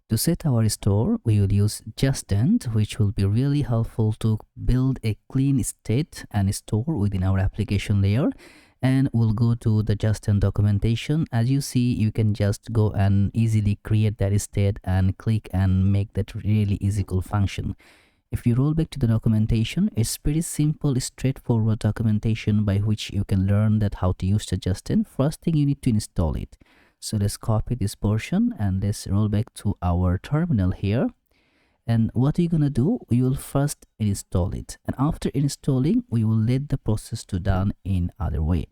To set our store, we will use Zustand, which will be really helpful to build a clean state and store within our application layer. And we'll go to the Zustand documentation. As you see, you can just go and easily create that state and click and make that really easy cool function. If you roll back to the documentation, it's pretty simple, straightforward documentation by which you can learn that how to use the Zustand. First thing, you need to install it. So let's copy this portion and let's roll back to our terminal here. And what we're gonna do, we will first install it. And after installing, we will let the process to done in other way.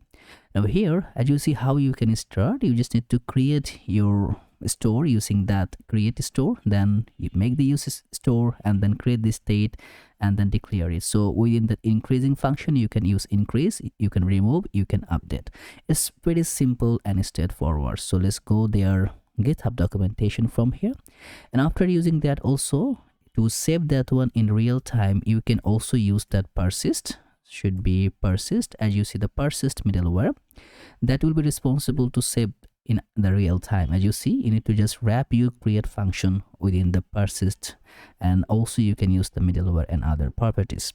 Now here, as you see how you can start, you just need to create your store using that create store, then you make the use store and then create the state and then declare it. So within the increasing function, you can use increase, you can remove, you can update. It's pretty simple and straightforward. So let's go there, GitHub documentation from here. And after using that, also to save that one in real time, you can also use that persist. Should be persist. As you see, the persist middleware that will be responsible to save in the real time. As you see, you need to just wrap your create function within the persist, and also you can use the middleware and other properties.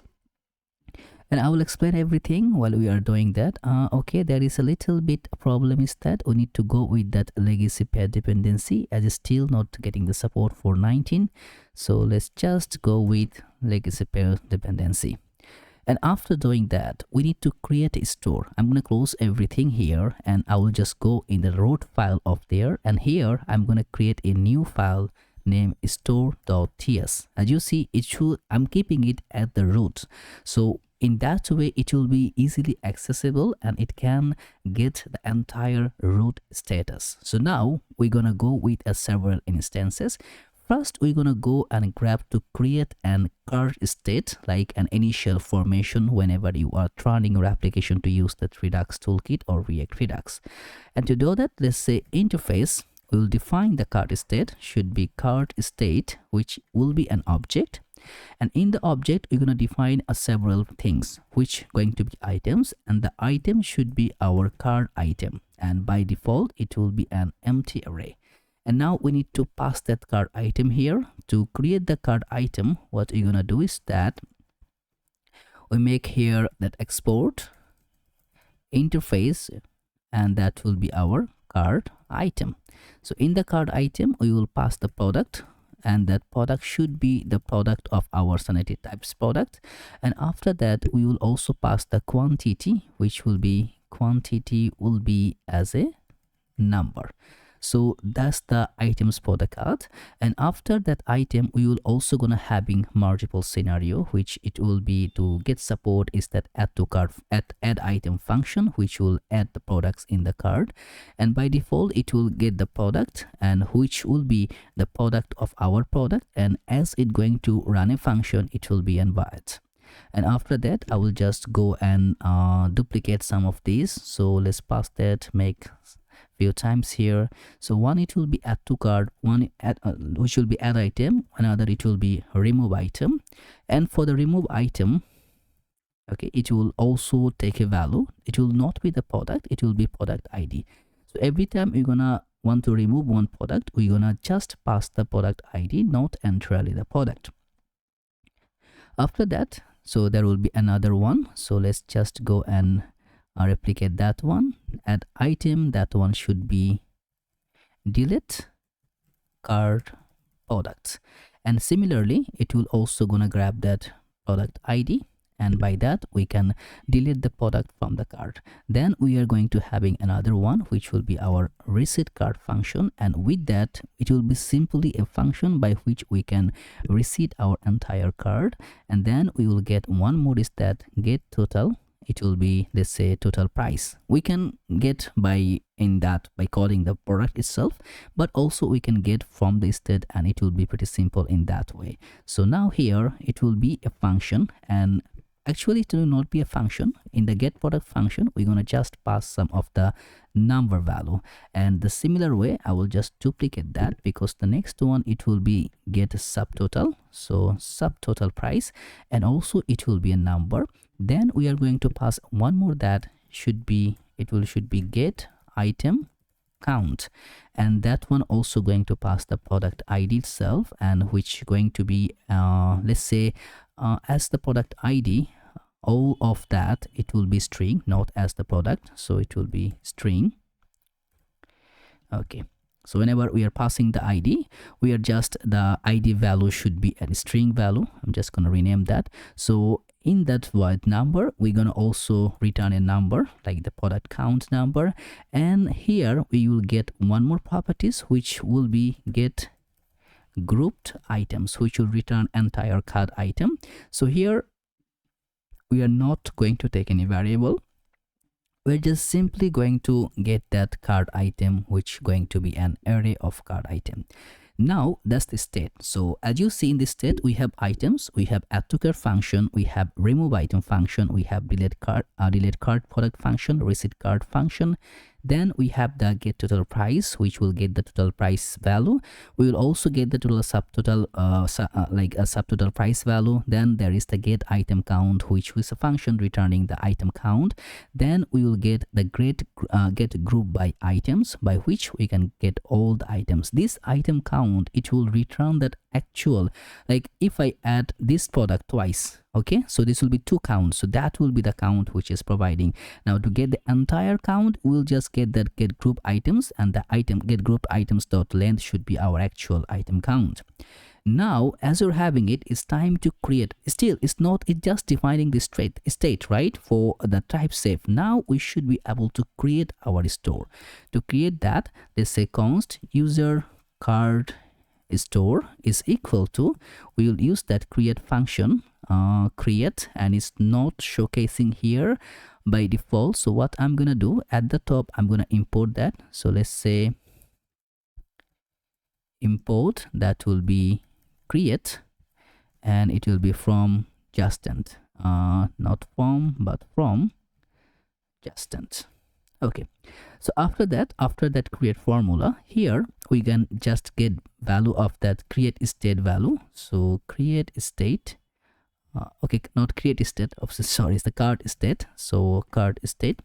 And I will explain everything while we are doing that. Okay, there is a little bit problem is that we need to go with that legacy pair dependency, as it's still not getting the support for 19. So let's just go with legacy pair dependency. And after doing that, we need to create a store. I'm going to close everything here and I will just go in the root file of there. And here I'm going to create a new file named store.ts. As you see, I'm keeping it at the root. So in that way, it will be easily accessible and it can get the entire root status. So now we're going to go with several instances. First, we're going to go and grab to create an card state, like an initial formation whenever you are trying your application to use the Redux toolkit or React Redux. And to do that, let's say interface, we'll define the card state, should be card state, which will be an object. And in the object, we're going to define several things, which going to be items, and the item should be our card item. And by default, it will be an empty array. And now we need to pass that card item here. To create the card item, what we're gonna do is that we make here that export interface, and that will be our card item. So in the card item, we will pass the product, and that product should be the product of our Sanity types product. And after that, we will also pass the quantity, which will be as a number. So that's the items for the card. And after that item, we will also gonna having multiple scenario, which it will be to get support is that add item function, which will add the products in the card. And by default, it will get the product, and which will be the product of our product. And as it going to run a function, it will be invalid. And after that, I will just go and duplicate some of these. So let's pass that, make few times here. So one, it will be add to card, one which will be add item, another it will be remove item. And for the remove item, okay, it will also take a value. It will not be the product, it will be product ID. So every time you're gonna want to remove one product, we're gonna just pass the product ID, not entirely the product. After that, so there will be another one. So let's just go and replicate that one. Add item, that one should be delete card products. And similarly, it will also gonna grab that product ID, and by that we can delete the product from the card. Then we are going to having another one, which will be our reset card function, and with that it will be simply a function by which we can reset our entire card. And then we will get one more, is that get total. It will be, let's say, total price. We can get by calling the product itself, but also we can get from the state, and it will be pretty simple in that way. So now here it will be a function, and actually it will not be a function. In the get product function, we're gonna just pass some of the number value, and the similar way I will just duplicate that, because the next one it will be get a subtotal, so subtotal price, and also it will be a number. Then we are going to pass one more, that should be get item count, and that one also going to pass the product ID itself, and which going to be let's say as the product ID, all of that it will be string, not as the product, so it will be string. Okay, so whenever we are passing the ID, we are just, the ID value should be a string value. I'm just going to rename that. So in that void number, we're going to also return a number like the product count number, and here we will get one more properties, which will be get grouped items, which will return entire card item. So here we are not going to take any variable, we're just simply going to get that card item, which going to be an array of card item. Now that's the state. So as you see in this state, we have items, we have add to cart function, we have remove item function, we have delete card product function, reset card function. Then we have the get total price, which will get the total price value. We will also get the total subtotal, like a subtotal price value. Then there is the get item count, which is a function returning the item count. Then we will get the get group by items, by which we can get all the items. This item count, it will return that actual, like if I add this product twice, okay, so this will be 2 counts, so that will be the count which is providing. Now to get the entire count, we'll just get that get group items, and the item get group items dot length should be our actual item count. Now as you're having it, it's time to create. Still, it's just defining the state, right, for the type safe. Now we should be able to create our store. To create that, let's say const user card store is equal to, we will use that create function, create, and it's not showcasing here by default. So what I'm gonna do at the top, I'm gonna import that. So let's say import, that will be create, and it will be from Zustand, not from, but from Zustand. Okay, so after that create formula, here we can just get value of that create state value. So create state, okay, not create state, sorry, it's the card state. So card state,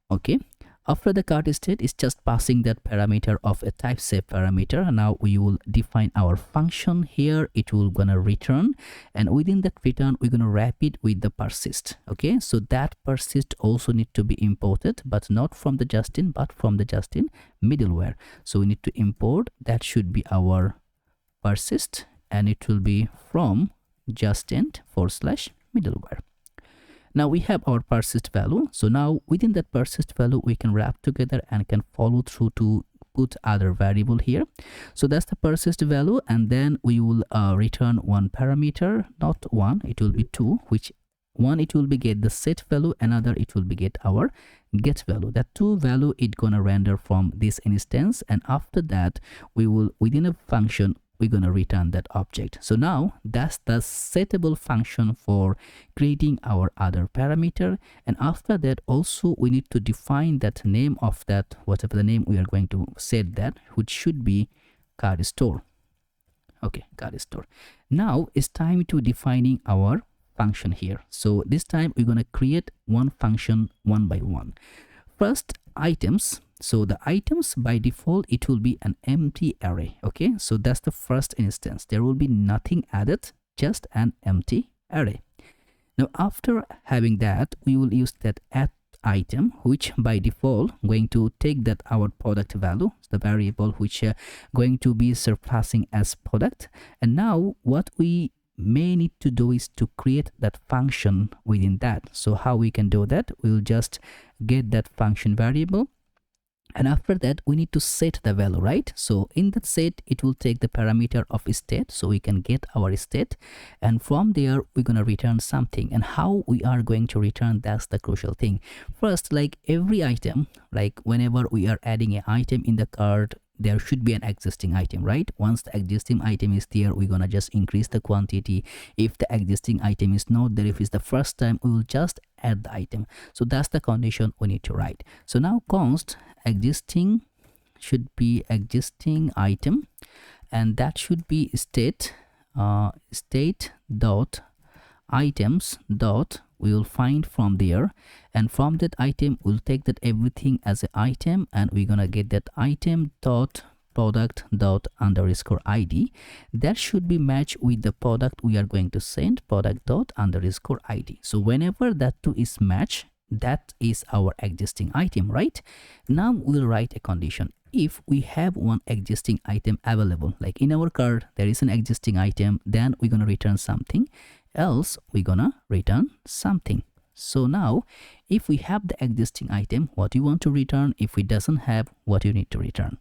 okay. After the card state is just passing that parameter of a type safe parameter. Now we will define our function here. It will gonna return, and within that return, we're gonna wrap it with the persist. Okay, so that persist also need to be imported, but not from the Zustand, but from the Zustand middleware. So we need to import, that should be our persist, and it will be from Zustand / middleware. Now we have our persist value. So now within that persist value, we can wrap together and can follow through to put other variable here. So that's the persist value, and then we will return one parameter, not one, it will be 2, which one it will be get the set value, another it will be get our get value. That 2 value it gonna render from this instance, and after that we will within a function we're going to return that object. So now that's the settable function for creating our other parameter. And after that also we need to define that name of that, whatever the name we are going to set that, which should be card store. Okay, card store. Now it's time to defining our function here. So this time we're going to create one function one by one. First, items. So the items by default, it will be an empty array. Okay, so that's the first instance. There will be nothing added, just an empty array. Now after having that, we will use that add item, which by default going to take that our product value, the variable which going to be surpassing as product. And now what we may need to do is to create that function within that. So how we can do that? We'll just get that function variable, and after that we need to set the value, right? So in that set it will take the parameter of state, so we can get our state, and from there we're going to return something. And how we are going to return, that's the crucial thing. First, like every item, like whenever we are adding an item in the cart, there should be an existing item, right? Once the existing item is there, we're gonna just increase the quantity. If the existing item is not there, if it's the first time, we will just add the item. So that's the condition we need to write. So now const existing should be existing item, and that should be state state dot items dot we will find from there, and from that item we'll take that everything as an item, and we're gonna get that item dot product dot underscore id. That should be matched with the product we are going to send, product dot underscore id. So whenever that two is matched, that is our existing item, right? Now we'll write a condition. If we have one existing item available, like in our card there is an existing item, then we're gonna return something, else we're gonna return something. So now if we have the existing item, what you want to return. If we doesn't have, what you need to return.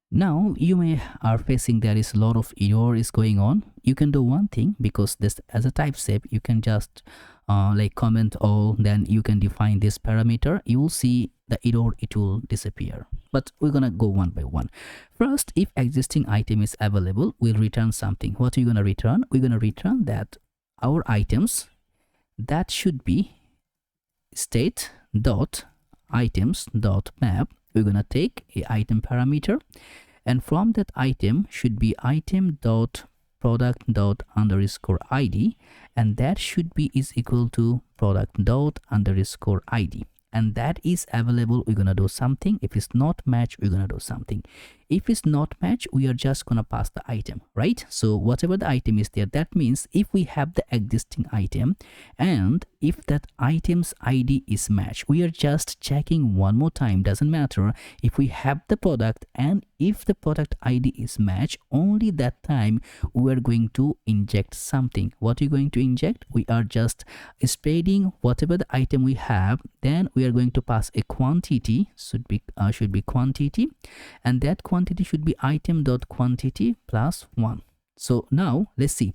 Now you may are facing there is a lot of error is going on. You can do one thing, because this as a type shape you can just like comment all, then you can define this parameter. You will see the error, it will disappear. But we're gonna go one by one. First, if existing item is available, we'll return something. What are you gonna return? We're gonna return that our items, that should be state dot items dot map. We're gonna take a item parameter, and from that item should be item dot product dot underscore id, and that should be is equal to product dot underscore id, and that is available. We're gonna do something. If it's not matched, we're gonna do something. If it's not matched, we are just gonna pass the item, right? So whatever the item is there, that means if we have the existing item and if that item's id is matched, we are just checking one more time. Doesn't matter if we have the product, and if the product id is matched, only that time we are going to inject something. What are we going to inject? We are just spreading whatever the item we have, then we are going to pass a quantity, should be quantity, and that quantity should be item dot quantity plus 1. So now let's see.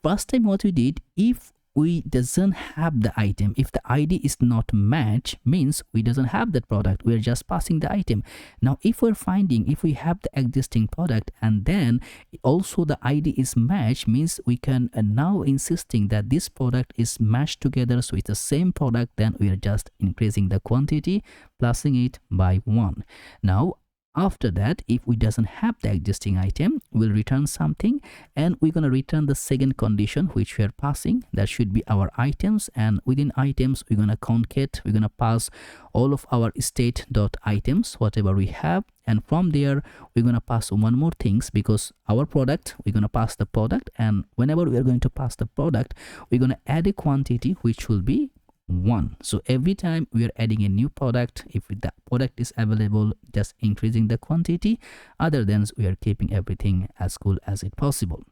First time what we did, if we doesn't have the item, if the id is not matched, means we doesn't have that product. We are just passing the item. Now if we're finding, if we have the existing product and then also the id is matched, means we can now insisting that this product is matched together, so it's the same product, then we are just increasing the quantity, plusing it by 1. Now after that, if we doesn't have the existing item, we'll return something, and we're gonna return the second condition which we are passing. That should be our items, and within items we're gonna concat, we're gonna pass all of our state dot items, whatever we have, and from there we're gonna pass one more things, because our product, we're gonna pass the product, and whenever we are going to pass the product, we're gonna add a quantity which will be 1. So every time we are adding a new product, if the product is available, just increasing the quantity. Other than we are keeping everything as cool as it possible.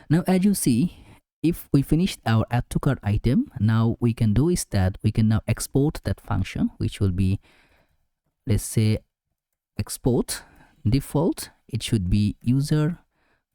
Now as you see, if we finished our add to cart item, now we can do is that we can now export that function, which will be, let's say, export default. It should be user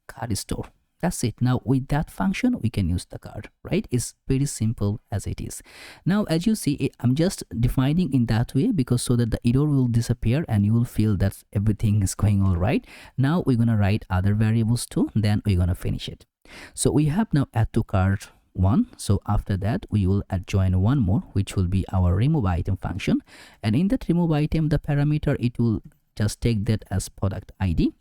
card store. That's it. Now with that function we can use the card, right? It's pretty simple as it is. Now as you see, I'm just defining in that way, because so that the error will disappear and you will feel that everything is going all right. Now we're gonna write other variables too, then we're gonna finish it. So we have now add to cart 1. So after that we will adjoin one more, which will be our remove item function, and in that remove item the parameter, it will just take that as product id.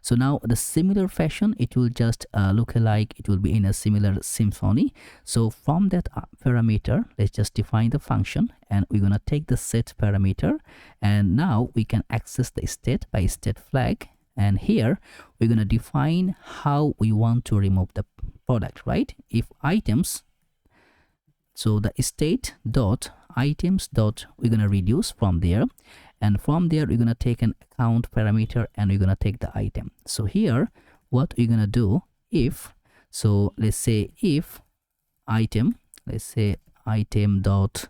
So now the similar fashion, it will just look like it will be in a similar symphony. So from that parameter, let's just define the function, and we're gonna take the set parameter, and now we can access the state by state flag, and here we're gonna define how we want to remove the product, right? If items, so the state dot items dot, we're gonna reduce from there, and from there we're gonna take an account parameter, and we're gonna take the item. So here what we're gonna do, if, so let's say if item, let's say item dot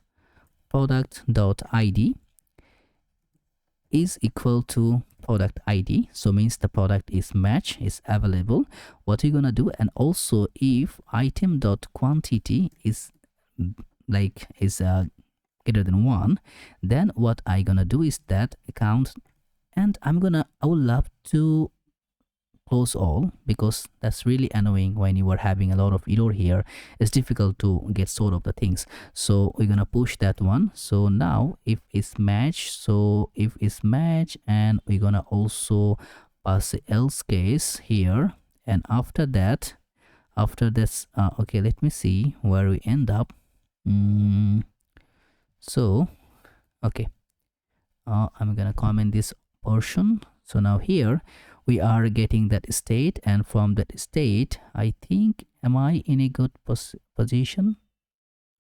product dot id is equal to product id, so means the product is match, is available. What we're gonna do, and also if item dot quantity is like greater than 1, then what I gonna do is that account, and I would love to close all, because that's really annoying when you are having a lot of error here. It's difficult to get sort of the things. So we're gonna push that one. So now if it's match, so if it's match, and we're gonna also pass the else case here, and after that After this, okay, let me see where we end up. So okay, I'm gonna comment this portion. So now here we are getting that state, and from that state, I think, am I in a good position?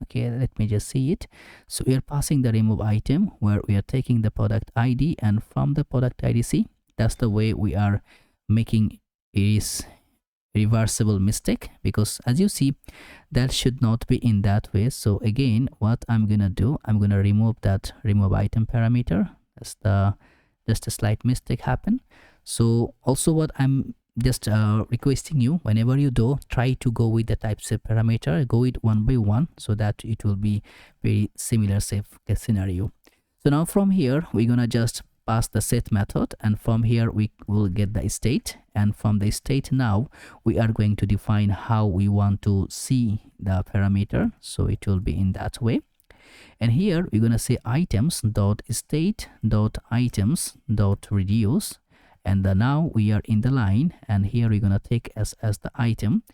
Okay, let me just see it. So we are passing the remove item where we are taking the product ID, and from the product ID, see, that's the way we are making is reversible mistake, because as you see, that should not be in that way. So again, what I'm gonna do, I'm gonna remove that remove item parameter. That's the just a slight mistake happen. So also what I'm just requesting you, whenever you do, try to go with the typeset parameter, go it one by one, so that it will be very similar safe case scenario. So now from here we're gonna just pass the set method, and from here we will get the state, and from the state now we are going to define how we want to see the parameter. So it will be in that way, and here we're going to say items dot state dot items dot reduce, and now we are in the line, and here we're going to take as the item,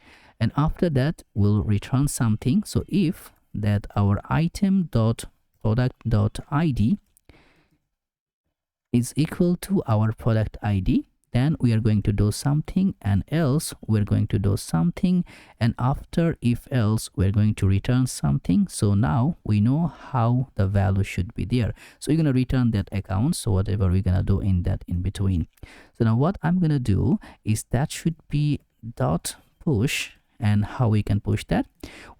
and after that we'll return something. So if that our item dot product dot id is equal to our product ID, then we are going to do something, and else we're going to do something, and after if else we're going to return something. So now we know how the value should be there. So we're going to return that account, so whatever we're going to do in that in between. So now what I'm going to do is that should be dot push, and how we can push that,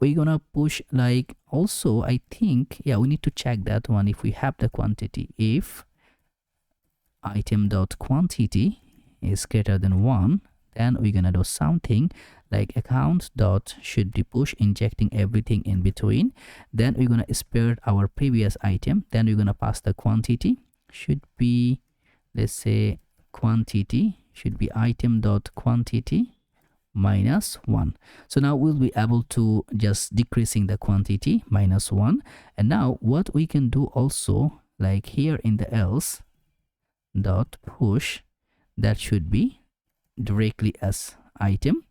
we're gonna push like, also I think, yeah, we need to check that one if we have the quantity. If item dot quantity is greater than 1, then we're gonna do something like account dot should be push, injecting everything in between. Then we're gonna spare our previous item, then we're gonna pass the quantity, should be, let's say quantity should be item dot quantity minus 1. So now we'll be able to just decreasing the quantity minus 1. And now what we can do also, like here in the else dot push, that should be directly as item,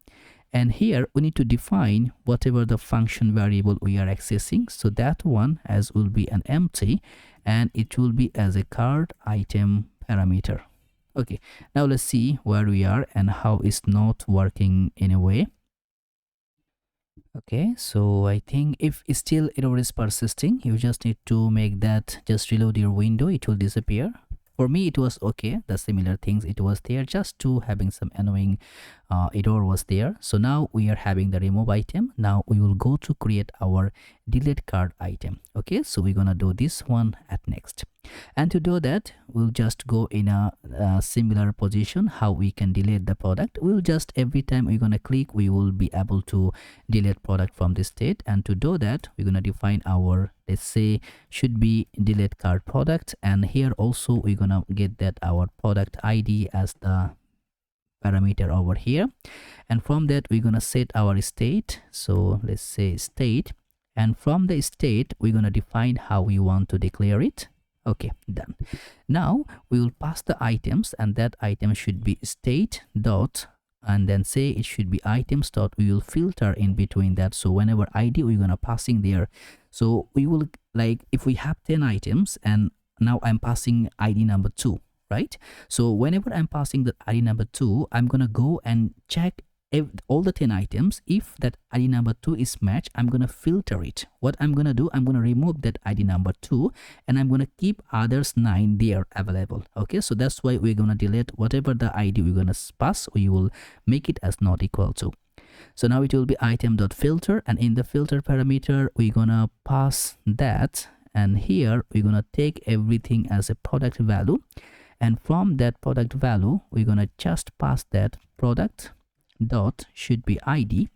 and here we need to define whatever the function variable we are accessing. So that one as will be an empty, and it will be as a card item parameter. Okay, now let's see where we are and how it's not working in a way. Okay, so I think if still error is persisting, you just need to make that, just reload your window, it will disappear. For me it was okay, the similar things it was there, just to having some annoying error was there. So now we are having the remove item. Now we will go to create our delete card item. Okay, so we're gonna do this one at next, and to do that we'll just go in a similar position how we can delete the product. We'll just every time we're gonna click, we will be able to delete product from this state, and to do that we're gonna define our, let's say, should be delete card product, and here also we're gonna get that our product ID as the parameter over here, and from that we're gonna set our state. So let's say state, and from the state we're gonna define how we want to declare it. Okay, done. Now we will pass the items, and that item should be state dot, and then say it should be items dot, we will filter in between that. So whenever ID we're gonna passing there, so we will, like if we have 10 items and now I'm passing ID number 2, right? So whenever I'm passing the ID number 2, I'm gonna go and check if all the 10 items, if that ID number 2 is matched, I'm gonna filter it. What I'm gonna do, I'm gonna remove that ID number 2, and I'm gonna keep others 9 there available. Okay, so that's why we're gonna delete whatever the ID we're gonna pass, we will make it as not equal to. So now it will be item.filter, and in the filter parameter we're gonna pass that, and here we're gonna take everything as a product value, and from that product value we're gonna just pass that product dot should be ID,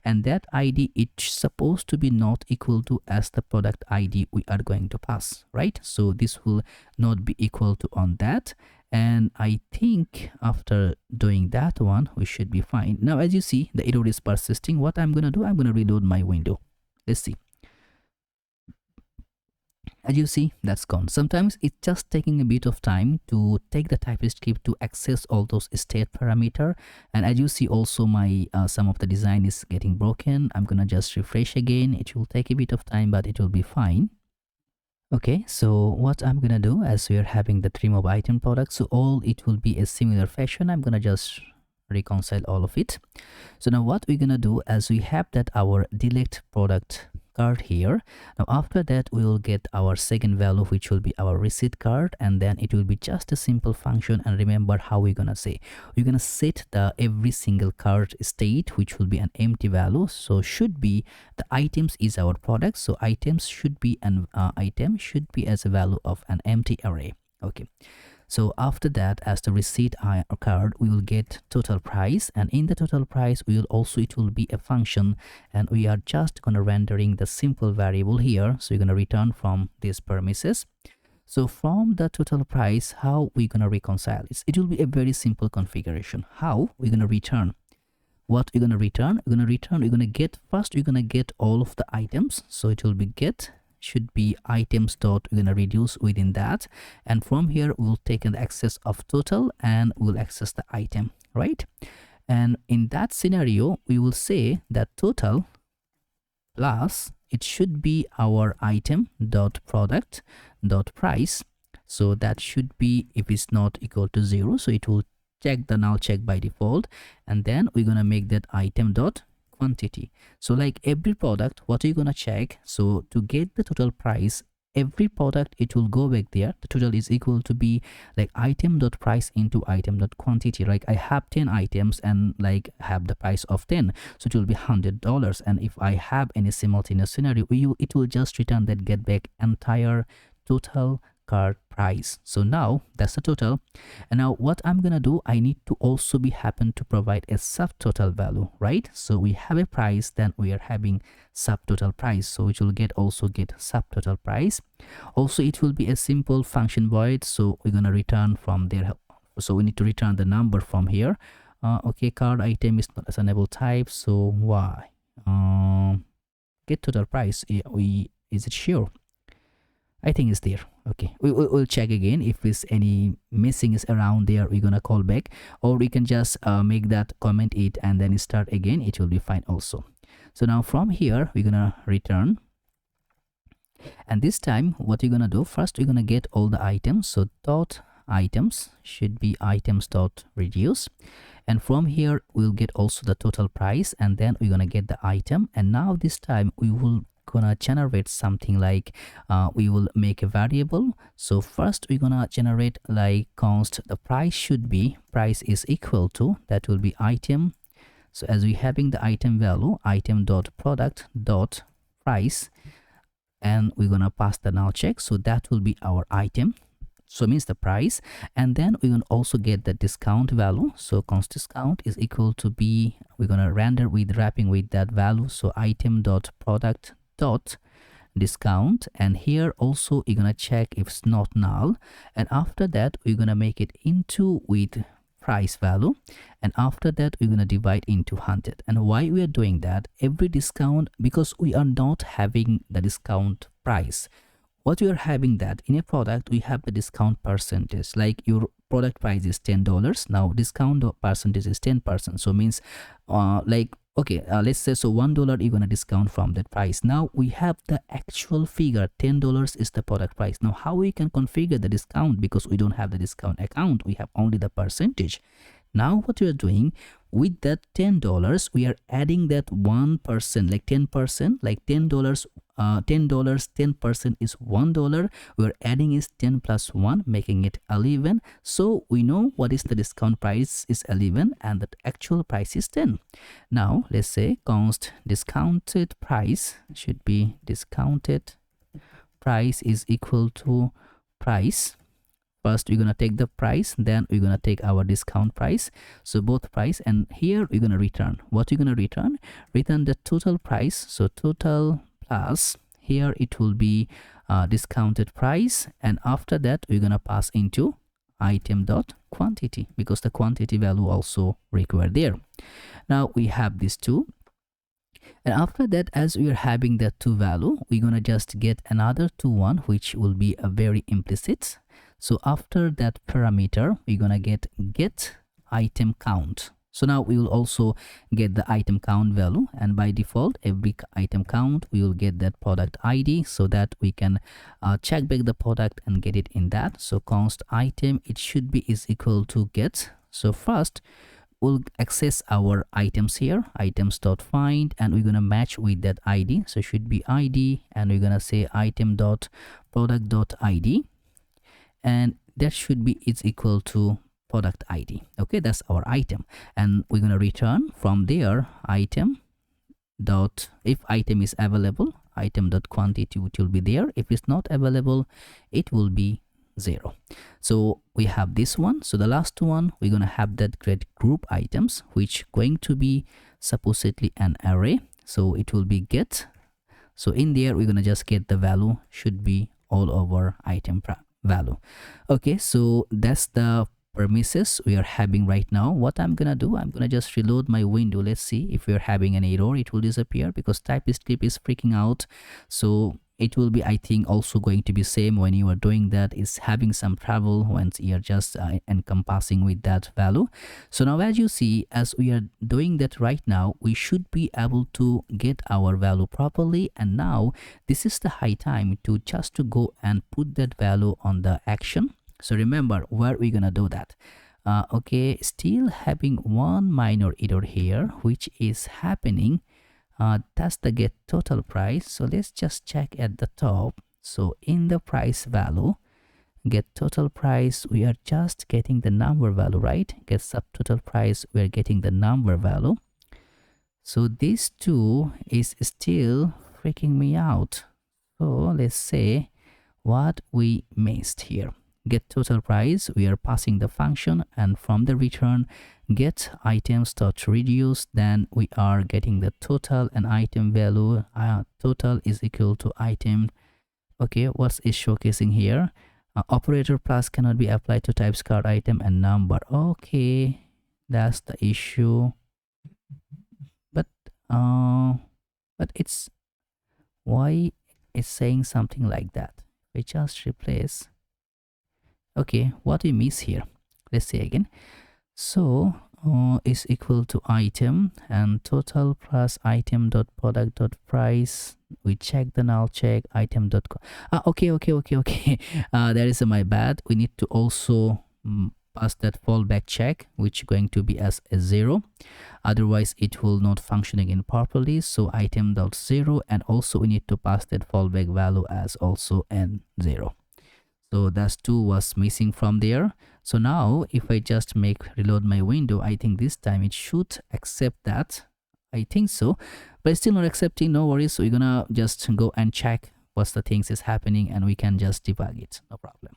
and that ID it's supposed to be not equal to as the product ID we are going to pass, right? So this will not be equal to on that, and I think after doing that one we should be fine. Now as you see, the error is persisting. What I'm gonna do, I'm gonna reload my window. Let's see. As you see, that's gone. Sometimes it's just taking a bit of time to take the TypeScript to access all those state parameter. And as you see, also my some of the design is getting broken. I'm gonna just refresh again. It will take a bit of time, but it will be fine. Okay, so what I'm gonna do, as we are having the trim of item product, so all it will be a similar fashion. I'm gonna just reconcile all of it. So now what we're gonna do, as we have that our delete product card here, now after that we will get our second value, which will be our receipt card, and then it will be just a simple function. And remember how we're gonna say, we're gonna set the every single card state, which will be an empty value. So should be the items is our product, so items should be an item should be as a value of an empty array. Okay, so after that, as the receipt card, we will get total price, and in the total price we will also, it will be a function, and we are just gonna rendering the simple variable here. So you're gonna return from these premises. So from the total price, how we're gonna reconcile this? It will be a very simple configuration. How we're gonna return? What we're gonna return? We're gonna get, first we're gonna get all of the items. So it will be get should be items dot, we're gonna reduce within that, and from here we'll take an access of total and we'll access the item, right? And in that scenario we will say that total plus it should be our item dot product dot price. So that should be, if it's not equal to 0, so it will check the null check by default, and then we're gonna make that item dot quantity. So like every product, what are you gonna check? So to get the total price, every product, it will go back there. The total is equal to be like item dot price into item dot quantity. Like I have 10 items and like have the price of 10, so it will be $100. And if I have any simultaneous scenario, it will just return that get back entire total card price. So now that's the total. And now what I'm gonna do, I need to also be happen to provide a subtotal value, right? So we have a price, then we are having subtotal price, so it will get also get subtotal price. Also it will be a simple function void, so we're gonna return from there. So we need to return the number from here. Okay, card item is not assignable type, so why get total price? Is it sure? I think it's there. Okay, we'll check again. If there's any missing is around there, we're gonna call back, or we can just make that comment it and then start again. It will be fine also. So now from here we're gonna return, and this time what you're gonna do, first we're gonna get all the items. So dot items should be items dot reduce, and from here we'll get also the total price, and then we're gonna get the item. And now this time we will gonna generate something like we will make a variable. So first we're gonna generate like const the price should be, price is equal to, that will be item. So as we having the item value, item dot product dot price, and we're gonna pass the null check, so that will be our item, so means the price. And then we will also get the discount value. So const discount is equal to be, we're gonna render with wrapping with that value, so item dot product dot discount, and here also you're gonna check if it's not null, and after that we're gonna make it into with price value, and after that we're gonna divide into 100. And why we are doing that, every discount, because we are not having the discount price. What we are having that in a product, we have the discount percentage, like your product price is $10, now discount percentage is 10%, so means like okay, let's say so $1 you're gonna discount from that price. Now we have the actual figure, $10 is the product price. Now how we can configure the discount, because we don't have the discount account, we have only the percentage. Now what we are doing with that $10, we are adding that 1%, like 10%, like $10, $10, 10% is $1. We're adding is 10 plus 1, making it 11. So we know what is the discount price is 11 and the actual price is 10. Now let's say const discounted price should be discounted price is equal to price. First we're gonna take the price, then we're gonna take our discount price, so both price, and here we're gonna return what you're gonna return the total price. So total plus, here it will be discounted price, and after that we're gonna pass into item dot quantity, because the quantity value also required there. Now we have these two, And after that, as we are having that two value, we're gonna just get another two one, which will be a very implicit. So after that parameter, we're gonna get item count. So now we will also get the item count value, and by default every item count we will get that product ID, so that we can check back the product and get it in that. So const item, it should be is equal to get. So first we'll access our items here, items.find, and we're gonna match with that ID. So should be ID, and we're gonna say item.product.id, and that should be is equal to product ID. Okay, that's our item, and we're gonna return from there item dot, if item is available, item dot quantity, which will be there. If it's not available, it will be 0. So we have this one. So the last one, we're gonna have that get group items, which going to be supposedly an array. So it will be get. So in there we're gonna just get the value, should be all over item value. Okay, so that's the premises we are having right now. What I'm gonna do, I'm gonna just reload my window. Let's see if we're having an error. It will disappear because TypeScript is freaking out. So it will be, I think, also going to be same when you are doing that, is having some trouble once you're just encompassing with that value. So now as you see, as we are doing that right now, we should be able to get our value properly. And now this is the high time to just to go and put that value on the action. So remember where we're gonna do that. Okay, still having one minor error here, which is happening. That's the get total price. So let's just check at the top. So in the price value, get total price, we are just getting the number value, right? Get subtotal price, we are getting the number value. So these two is still freaking me out. So let's say what we missed here. Get total price, we are passing the function, and from the return get items dot reduce, then we are getting the total and item value. Total is equal to item. Okay, what is showcasing here? Operator plus cannot be applied to types card item and number. Okay, that's the issue. But it's, why it's saying something like that? We just replace. Okay, what we miss here, let's say again. So is equal to item and total plus item dot product dot price. We check the null check item dot okay. That is my bad. We need to also pass that fallback check, which is going to be as a 0, otherwise it will not function again properly. So item dot 0, and also we need to pass that fallback value as also n 0. So that's 2 was missing from there. So now if I just reload my window, I think this time it should accept that. I think so, but it's still not accepting. No worries. So we're gonna just go and check what's the things is happening, and we can just debug it. No problem.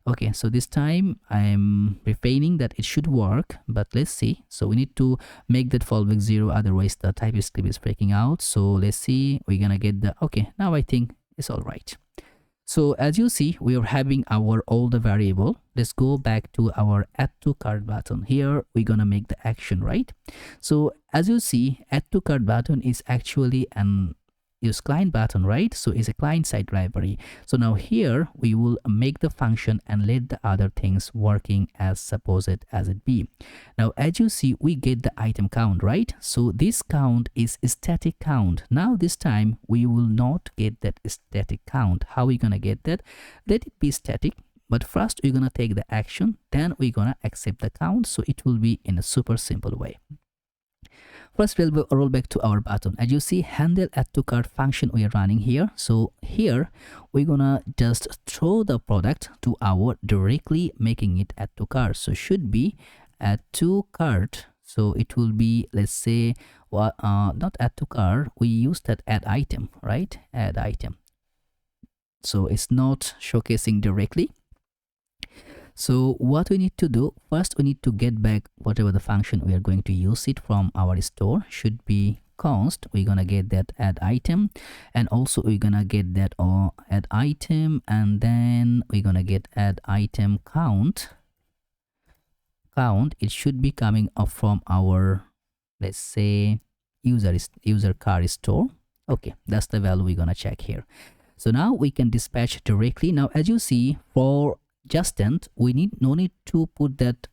Okay, so this time I'm refraining that it should work, but let's see. So we need to make that fallback 0, otherwise the TypeScript is breaking out. So let's see, we're gonna get the, okay, now I think it's all right. So as you see, we are having our all the variable. Let's go back to our add to cart button. Here we're gonna make the action, right? So as you see, add to cart button is actually an use client button, right? So it's a client side library. So now here we will make the function and let the other things working as supposed as it be. Now as you see, we get the item count, right? So this count is a static count. Now this time we will not get that static count. How are we gonna get that? Let it be static, but first we're gonna take the action, then we're gonna accept the count. So it will be in a super simple way. First, we'll roll back to our button. As you see, handle add to cart function we are running here. So here we're gonna just throw the product to our directly making it add to cart. So should be add to cart. So it will be, let's say, not add to cart. We use that add item, right? Add item. So it's not showcasing directly. So what we need to do, first we need to get back whatever the function we are going to use it from our store. Should be const, we're gonna get that add item, and also we're gonna get that add item, and then we're gonna get add item count. It should be coming up from our, let's say, user car store. Okay, that's the value we're gonna check here. So now we can dispatch directly. Now as you see, for Zustand, we no need to put that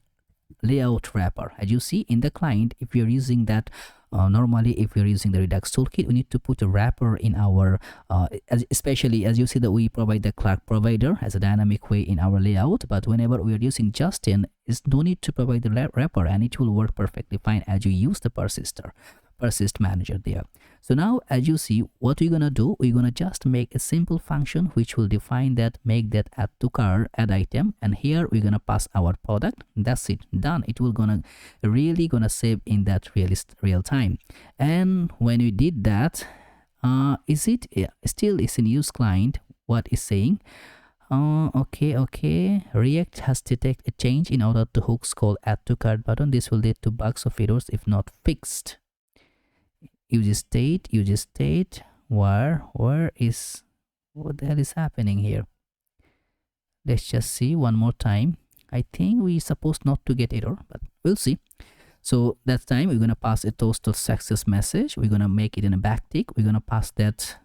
layout wrapper. As you see in the client, if you're using that normally, if you're using the Redux toolkit, we need to put a wrapper in our especially as you see that we provide the Clerk provider as a dynamic way in our layout. But whenever we are using Zustand, is no need to provide the wrapper, and it will work perfectly fine as you use the persist manager there. So now as you see, what we're gonna do, we're gonna just make a simple function which will define that, make that add to cart, add item, and here we're gonna pass our product. That's it, done. It will really gonna save in that real time. And when we did that, is it still is in use client? What is saying? Okay, React has detected a change in order to hooks called add to cart button. This will lead to bugs or errors if not fixed. Use state, where is, what the hell is happening here? Let's just see one more time. I think we supposed not to get error, but we'll see. So that time we're gonna pass a total success message. We're gonna make it in a backtick. We're gonna pass that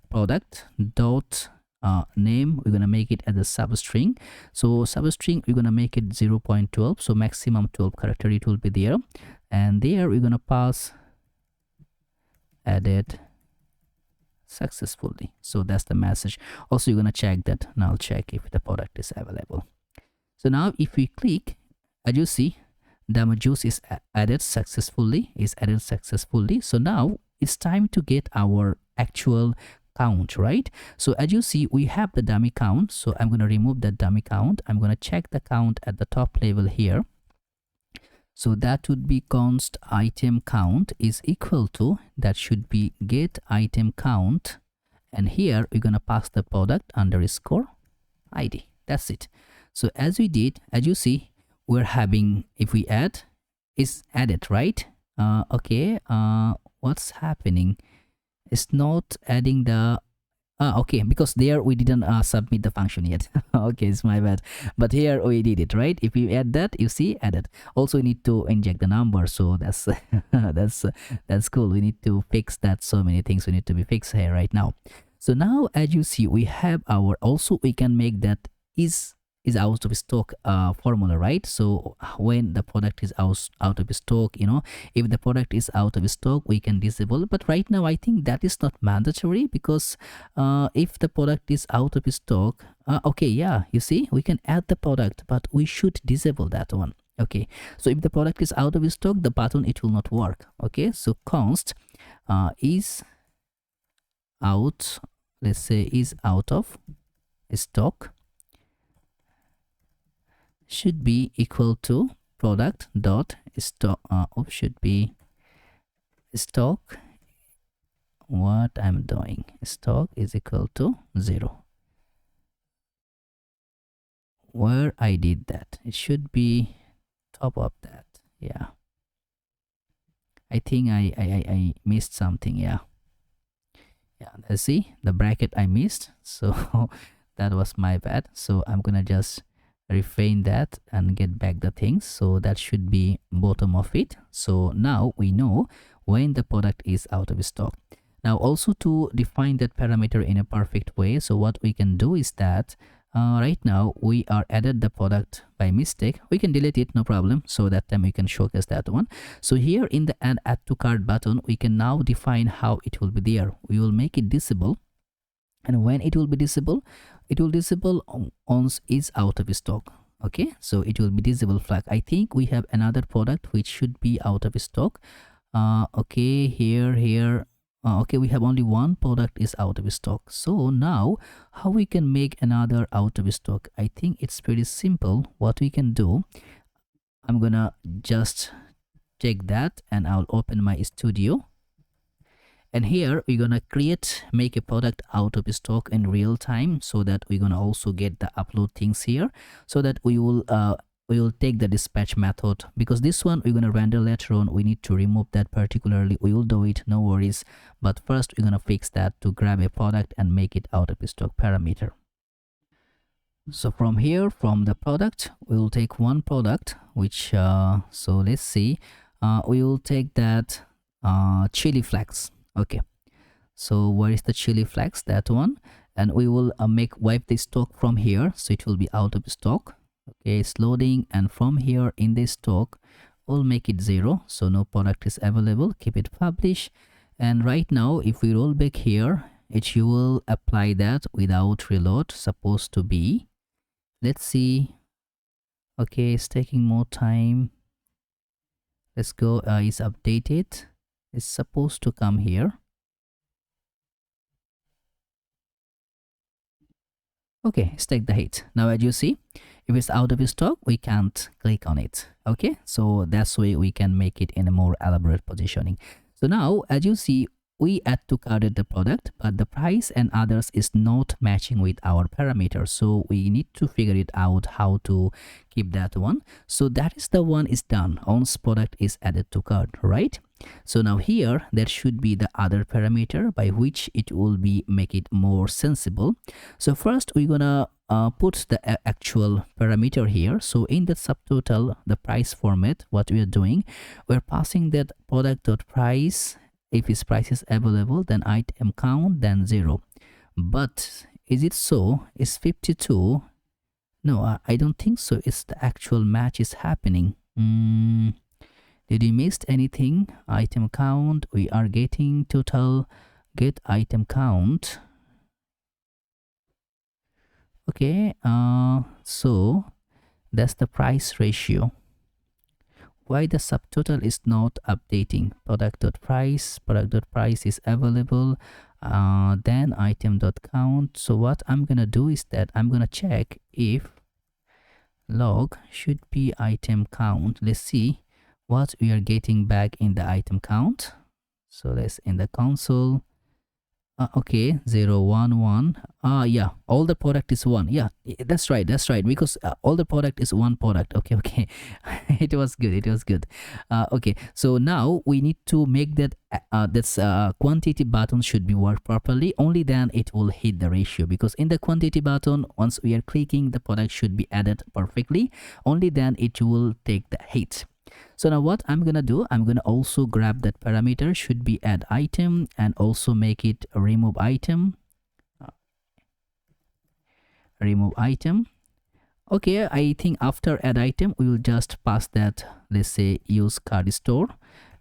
product dot name. We're gonna make it as a substring. So substring, we're gonna make it 0.12, so maximum 12 character it will be there. And there we're gonna pass added successfully. So that's the message. Also you're gonna check that. Now I'll check if the product is available. So now if we click, as you see, the juice is added successfully, So now it's time to get our actual count, right? So as you see, we have the dummy count. So I'm going to remove that dummy count. I'm going to check the count at the top level here. So that would be const item count is equal to, that should be get item count, and here we're going to pass the product underscore ID. That's it. So as we did, as you see, we're having, if we add, is added, right? Okay, what's happening? It's not adding the okay, because there we didn't submit the function yet. Okay, it's my bad, but here we did it, right? If you add that, you see added. Also we need to inject the number, so that's that's cool. We need to fix that. So many things we need to be fixed here right now. So now as you see, we have our, also we can make that is out of stock formula, right? So when the product is out of stock, you know, if the product is out of stock, we can disable. But right now I think that is not mandatory, because if the product is out of stock, okay, yeah, you see, we can add the product, but we should disable that one. Okay, so if the product is out of stock, the button, it will not work. Okay, so const is out, let's say is out of stock, should be equal to product dot stock, should be stock, what I'm doing, stock is equal to 0. Where I did that, it should be top of that. Yeah, I think I missed something. Yeah, let's see, the bracket I missed, so that was my bad. So I'm gonna just refrain that and get back the things. So that should be bottom of it. So now we know when the product is out of stock. Now also to define that parameter in a perfect way, so what we can do is that right now we are added the product by mistake. We can delete it, no problem. So that time we can showcase that one. So here in the add to cart button, we can now define how it will be there. We will make it disable, and when it will be disable, it will disable once is out of stock. Okay, so it will be disable flag. I think we have another product which should be out of stock. Okay, here okay, we have only one product is out of stock. So now how we can make another out of stock? I think it's pretty simple. What we can do, I'm gonna just check that, and I'll open my studio. And here we're gonna make a product out of stock in real time, so that we're gonna also get the upload things here, so that we will take the dispatch method, because this one we're gonna render later on. We need to remove that particularly. We will do it, no worries. But first we're gonna fix that to grab a product and make it out of stock parameter. So from here, from the product, we will take one product, which so let's see. we will take that chili flakes. Okay, so where is the chili flakes? That one. And we will wipe the stock from here, so it will be out of stock. Okay, it's loading, and from here in the stock we'll make it 0, so no product is available. Keep it publish. And right now if we roll back here, it will apply that without reload, supposed to be. Let's see. Okay, it's taking more time. Let's go. It's updated. It's supposed to come here. Okay, let's take the hit. Now as you see, if it's out of stock, we can't click on it. Okay, so that's why we can make it in a more elaborate positioning. So now as you see, we add to carded the product, but the price and others is not matching with our parameters. So we need to figure it out how to keep that one. So that is the one is done once product is added to cart, right? So now here there should be the other parameter by which it will be make it more sensible. So first we're gonna put the actual parameter here. So in the subtotal, the price format, what we are doing, we're passing that product.price. If its price is available, then item count, then 0. But is it so? Is 52? No, I don't think so. It's the actual match is happening. Did we miss anything? Item count, we are getting total, get item count. Okay, so that's the price ratio. Why the subtotal is not updating? Product.price is available, then item.count. So what I'm gonna do is that I'm gonna check if log should be item count. Let's see what we are getting back in the item count. So let's in the console. Okay, 0 1 1. Yeah, all the product is 1. Yeah, that's right, because all the product is one product. Okay. it was good. Okay, so now we need to make that that's quantity button should be work properly. Only then it will hit the ratio, because in the quantity button, once we are clicking, the product should be added perfectly. Only then it will take the hit. So now what I'm gonna do, I'm gonna also grab that parameter should be add item and also make it remove item. Okay, I think after add item we will just pass that, let's say use card store.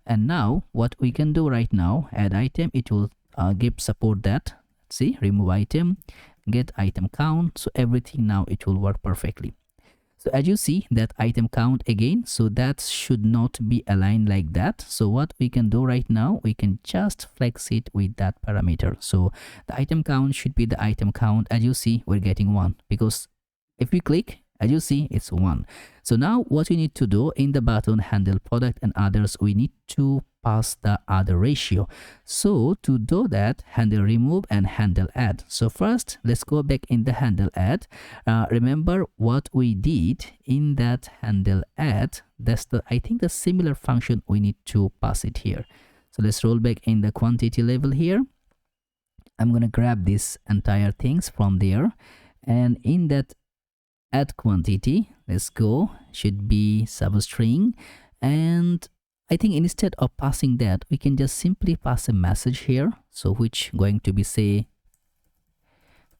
And now what we can do right now, add item, it will give support that. See, remove item, get item count. So everything now it will work perfectly. So as you see that item count again, so that should not be aligned like that. So what we can do right now, we can just flex it with that parameter. So the item count should be the item count. As you see, we're getting 1, because if we click, as you see, it's 1. So now what we need to do in the button handle product and others, we need to pass the other ratio. So to do that, handle remove and handle add. So first let's go back in the handle add. Remember what we did in that handle add. That's the, I think, the similar function we need to pass it here. So let's roll back in the quantity level here. I'm gonna grab this entire things from there, and in that add quantity, let's go, should be substring. And I think instead of passing that, we can just simply pass a message here. So which going to be say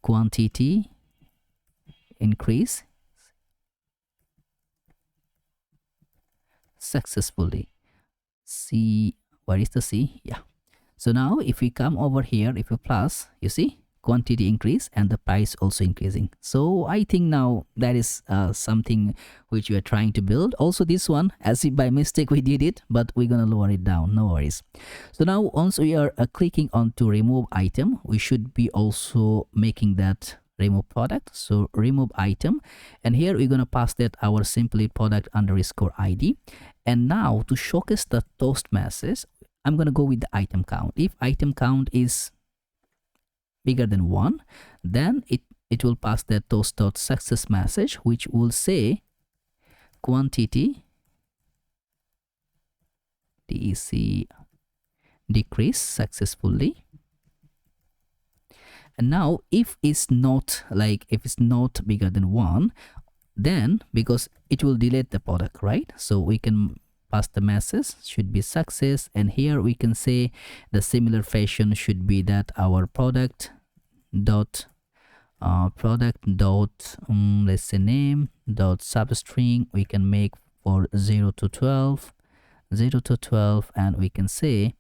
quantity increase successfully. C, where is the C? Yeah. So now if we come over here, if we plus, you see quantity increase and the price also increasing. So I think now that is something which we are trying to build. Also this one, as if by mistake we did it, but we're gonna lower it down, no worries. So now once we are clicking on to remove item, we should be also making that remove product. So remove item, and here we're gonna pass that our simply product underscore ID. And now to showcase the toast message, I'm gonna go with the item count. If item count is bigger than 1, then it will pass that toast.success message, which will say quantity DEC decrease successfully. And now if it's not bigger than 1, then because it will delete the product, right? So we can pass the message should be success, and here we can say the similar fashion should be that our product dot let's say name dot substring we can make for 0 to 12, and we can say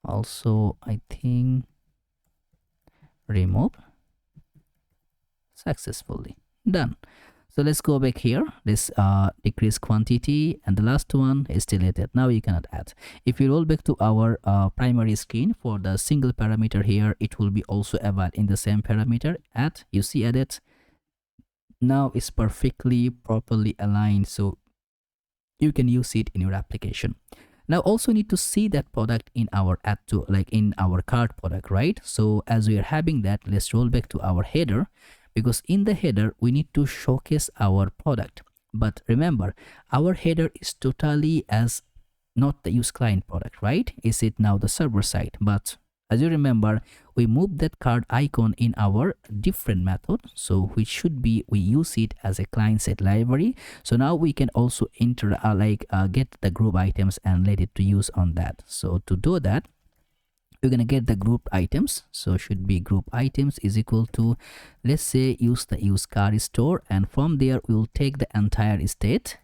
also I think remove successfully. Done. So let's go back here, this decrease quantity, and the last one is deleted. Now you cannot add. If you roll back to our primary screen for the single parameter here, it will be also available in the same parameter. Add, you see added. Now it's perfectly properly aligned, so you can use it in your application. Now also need to see that product in our add to, like in our cart product, right? So as we are having that, let's roll back to our header, because in the header we need to showcase our product. But remember, our header is totally as not the use client product, right? Is it now the server side? But as you remember, we moved that card icon in our different method, so which should be we use it as a client side library. So now we can also enter get the group items and let it to use on that. So to do that, we're gonna get the group items. So should be group items is equal to, let's say, use the use car store, and from there we'll take the entire state,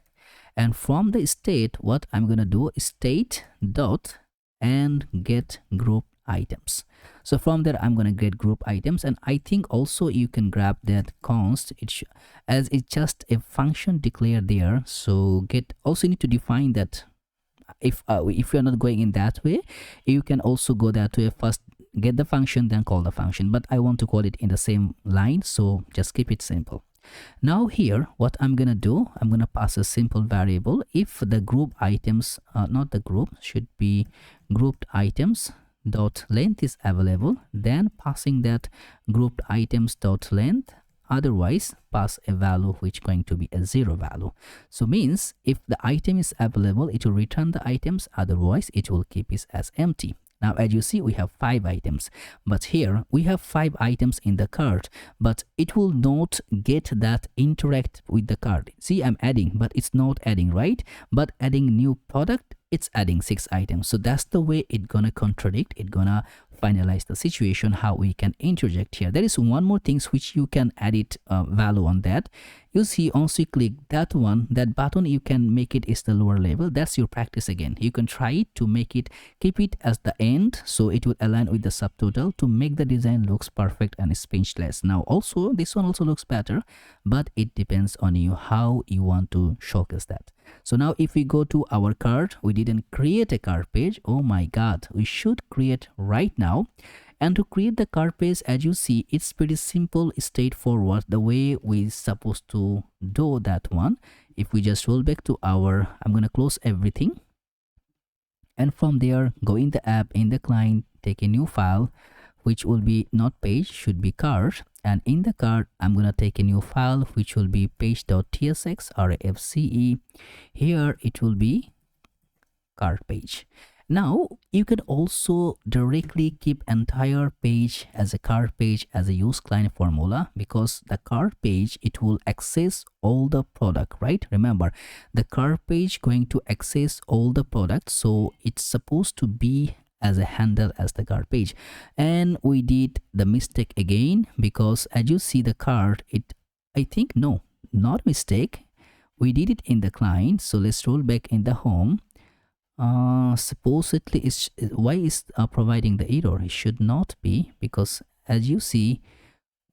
and from the state what I'm gonna do is state dot and get group items. So from there I'm gonna get group items, and I think also you can grab that const as it's just a function declared there. So get also need to define that. If you're not going in that way, you can also go that way. First get the function, then call the function, but I want to call it in the same line, so just keep it simple. Now here what I'm gonna do, I'm gonna pass a simple variable. If the group items, not the group, should be grouped items dot length is available, then passing that grouped items dot length, otherwise pass a value which going to be a 0 value. So means if the item is available, it will return the items, otherwise it will keep it as empty. Now as you see, we have 5 items, but here we have 5 items in the cart, but it will not get that interact with the cart. See, I'm adding, but it's not adding, right? But adding new product, it's adding 6 items. So that's the way it gonna contradict, it gonna finalize the situation, how we can interject here. There is one more things which you can edit value on that. You see, once you click that one, that button, you can make it is the lower level. That's your practice again. You can try it to make it, keep it as the end, so it will align with the subtotal to make the design looks perfect and speechless. Now also this one also looks better, but it depends on you how you want to showcase that. So now if we go to our cart, we didn't create a cart page. Oh my god, we should create right now. And to create the cart page, as you see, it's pretty simple, straightforward, the way we supposed to do that one. If we just roll back to our, I'm gonna close everything, and from there go in the app, in the client, take a new file which will be not page, should be cart, and in the cart I'm gonna take a new file which will be page.tsx or fce. Here it will be cart page. Now you can also directly keep entire page as a cart page as a use client formula, because the cart page, it will access all the product, right? Remember, the cart page going to access all the products, so it's supposed to be as a handle as the cart page. And we did the mistake again, because as you see the cart, it, I think, no, not mistake, we did it in the client. So let's roll back in the home. Supposedly is why is providing the error? It should not be, because as you see,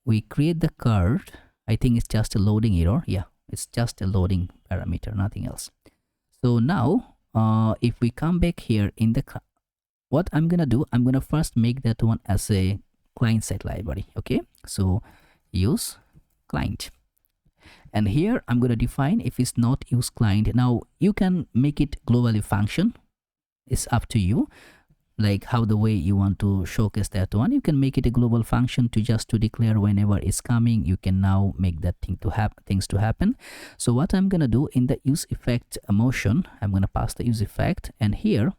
we create the cart. I think it's just a loading error. Yeah, it's just a loading parameter, nothing else. So now if we come back here in the, what I'm gonna do, I'm gonna first make that one as a client side library. Okay, so use client, and here I'm going to define if it's not use client. Now you can make it globally function, it's up to you, like how the way you want to showcase that one. You can make it a global function to just to declare whenever it's coming. You can now make that thing to things to happen. So what I'm going to do in the use effect motion, I'm going to pass the use effect, and here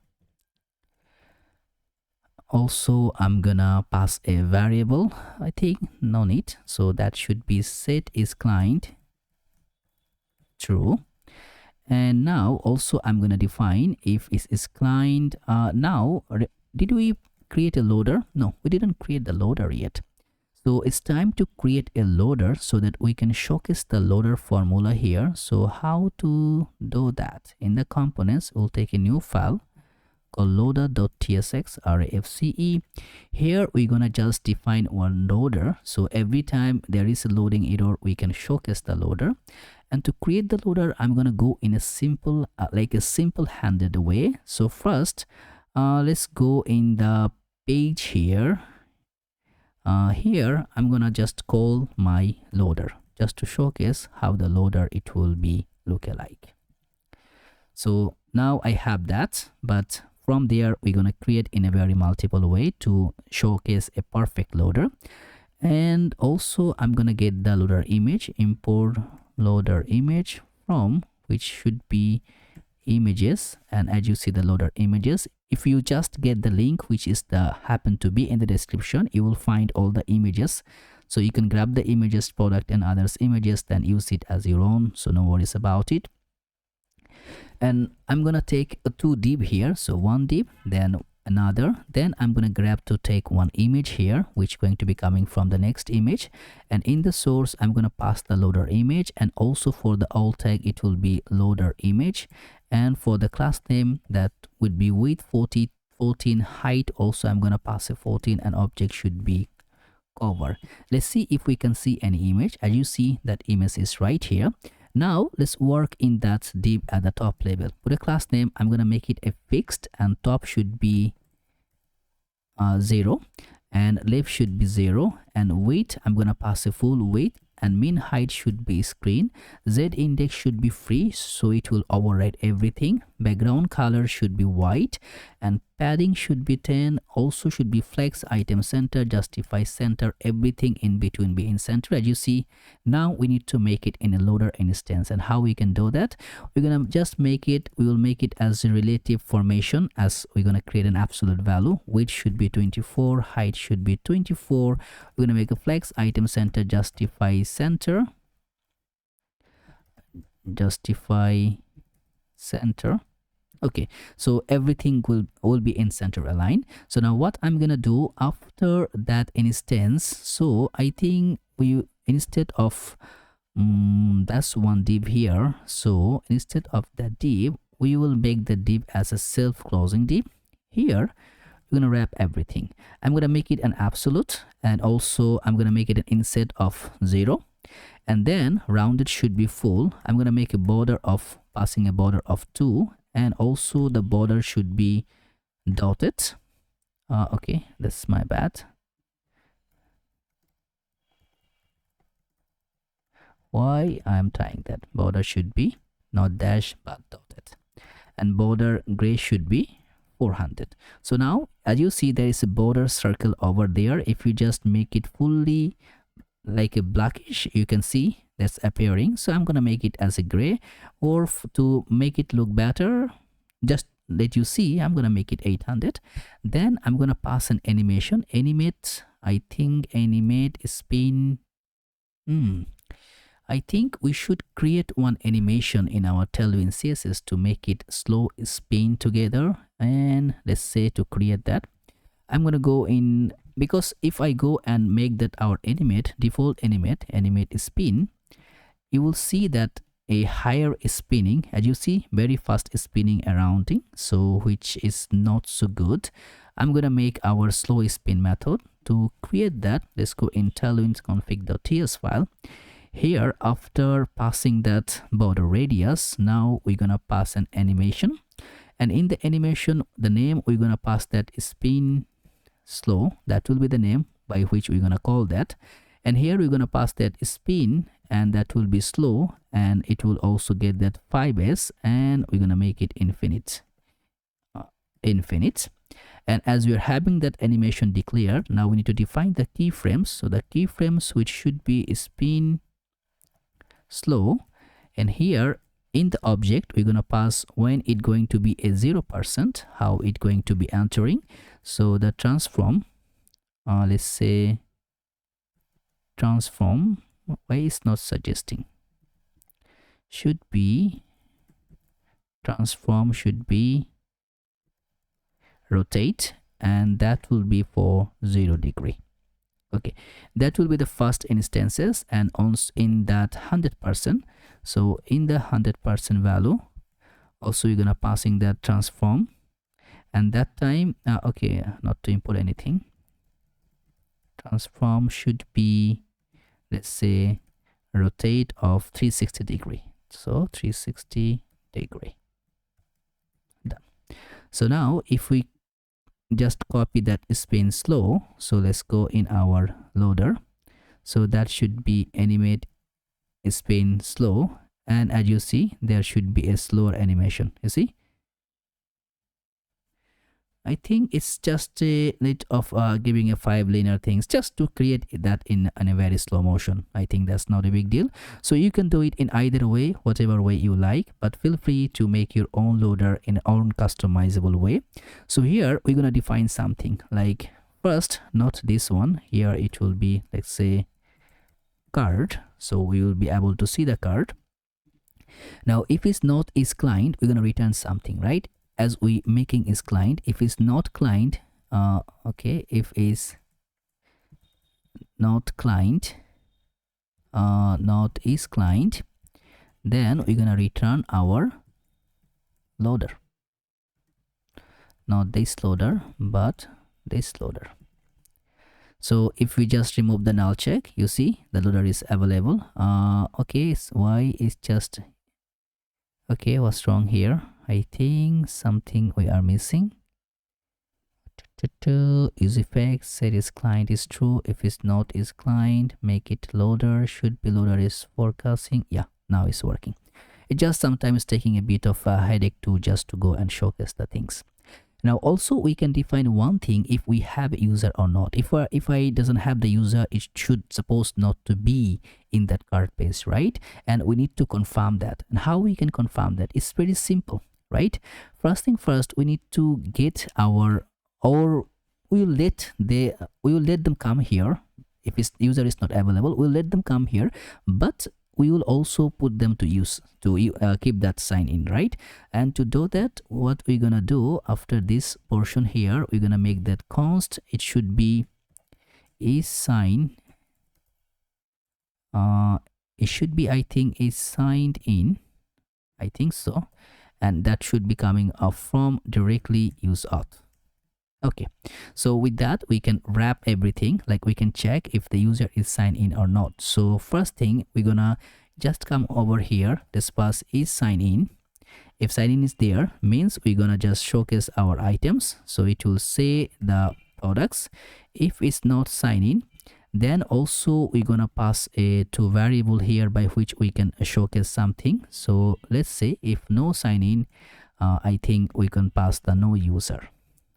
also I'm gonna pass a variable. I think no need, so that should be set is client true, And now also I'm going to define if it is client. Did we create a loader? No, we didn't create the loader yet. So it's time to create a loader so that we can showcase the loader formula here. So how to do that? In the components, we'll take a new file called loader.tsx rafce. Here we're gonna just define one loader. So every time there is a loading error, we can showcase the loader. And to create the loader, I'm gonna go in a simple, simple-handed way. So first, let's go in the page here. Here I'm gonna just call my loader just to showcase how the loader it will be look alike. So now I have that, but from there we're gonna create in a very multiple way to showcase a perfect loader. And also I'm gonna get the loader image, import loader image from which should be images. And as you see the loader images, if you just get the link which is the happen to be in the description, you will find all the images. So you can grab the images, product and others images, then use it as your own, so no worries about it. And I'm gonna take a 2 div here, so one div, then another, then I'm gonna grab to take one image here which going to be coming from the next image, and in the source I'm gonna pass the loader image, and also for the alt tag it will be loader image, and for the class name that would be width 14, height also I'm gonna pass a 14, and object should be cover. Let's see if we can see any image. As you see, that image is right here. Now let's work in that div at the top level. For the class name, I'm gonna make it a fixed, and top should be 0, and left should be 0, and weight I'm gonna pass a full weight, and min height should be screen. Z index should be free, so it will override everything. Background color should be white, and padding should be 10. Also should be flex, item center, justify center, everything in between be in center. As you see, now we need to make it in a loader instance. And how we can do that? We're gonna just make it, we will make it as a relative formation, as we're gonna create an absolute value. Width should be 24, height should be 24. We're gonna make a flex, item center, justify center, okay, so everything will be in center align. So now what I'm gonna do after that instance, so I think we, instead of that's one div here, so instead of that div we will make the div as a self-closing div. Here we're gonna wrap everything. I'm gonna make it an absolute, and also I'm gonna make it an inset of 0, and then rounded should be full. I'm gonna make a border of, passing a border of 2, and also the border should be dotted. Okay, that's my bad. Why I'm tying that? Border should be not dash but dotted, and border gray should be 400. So now as you see, there is a border circle over there. If you just make it fully like a blackish, you can see that's appearing. So I'm gonna make it as a gray, or to make it look better, just let you see, I'm gonna make it 800. Then I'm gonna pass an animation, animate, I think animate spin. I think we should create one animation in our Tailwindcss to make it slow spin together. And let's say to create that, I'm gonna go in, because if I go and make that our animate, default animate spin, you will see that a higher spinning, as you see, very fast spinning around it, so which is not so good. I'm gonna make our slow spin method. To create that, let's go in Tailwind config.ts file. Here, after passing that border radius, now we're gonna pass an animation, and in the animation, the name we're gonna pass that spin slow. That will be the name by which we're gonna call that. And here we're gonna pass that spin, and that will be slow, and it will also get that 5s, and we're gonna make it infinite. And as we are having that animation declared, now we need to define the keyframes. So the keyframes which should be spin slow, and here in the object we're gonna pass when it going to be a 0%, how it going to be entering. So the transform, let's say transform, why is not suggesting, should be transform should be rotate, and that will be for 0 degree. Okay, that will be the first instances, and also in that 100%. So in the 100% value, also you're gonna passing that transform, and that time okay, not to import anything. Transform should be, let's say, rotate of 360 degree. So 360 degree. Done. So now if we just copy that spin slow, so let's go in our loader. So that should be animate spin slow, and as you see, there should be a slower animation. You see, I think it's just a bit of giving a 5 linear things just to create that in a very slow motion. I think that's not a big deal. So you can do it in either way, whatever way you like, but feel free to make your own loader in own customizable way. So here we're gonna define something like, first, not this one here, it will be, let's say, card. So we will be able to see the card. Now if it's not is client, we're gonna return something, right? As we making is client. If it's not client, okay, if is not client, not is client, then we're gonna return our loader, not this loader but this loader. So if we just remove the null check, you see the loader is available. Okay, so why is just, okay, what's wrong here? I think something we are missing. Use effects, set is client is true. If it's not is client, make it loader, should be loader is forecasting. Yeah, now it's working. It just sometimes taking a bit of a headache to just to go and showcase the things. Now also we can define one thing, if we have a user or not. If I doesn't have the user, it should supposed not to be in that card page, right? And we need to confirm that. And how we can confirm that? It's pretty simple, right? First thing first, we need to get our, or we'll let them come here. If this user is not available, we'll let them come here, but we will also put them to use to keep that sign in, right? And to do that, what we're gonna do after this portion here, we're gonna make that const, it should be is sign, it should be, I think, is signed in, I think so, and that should be coming up from directly use auth. Okay, so with that we can wrap everything, like we can check if the user is signed in or not. So first thing, we're gonna just come over here, this pass is sign in. If sign in is there, means we're gonna just showcase our items, so it will say the products. If it's not sign in, then also we're gonna pass a to variable here by which we can showcase something. So let's say if no sign in, I think we can pass the no user.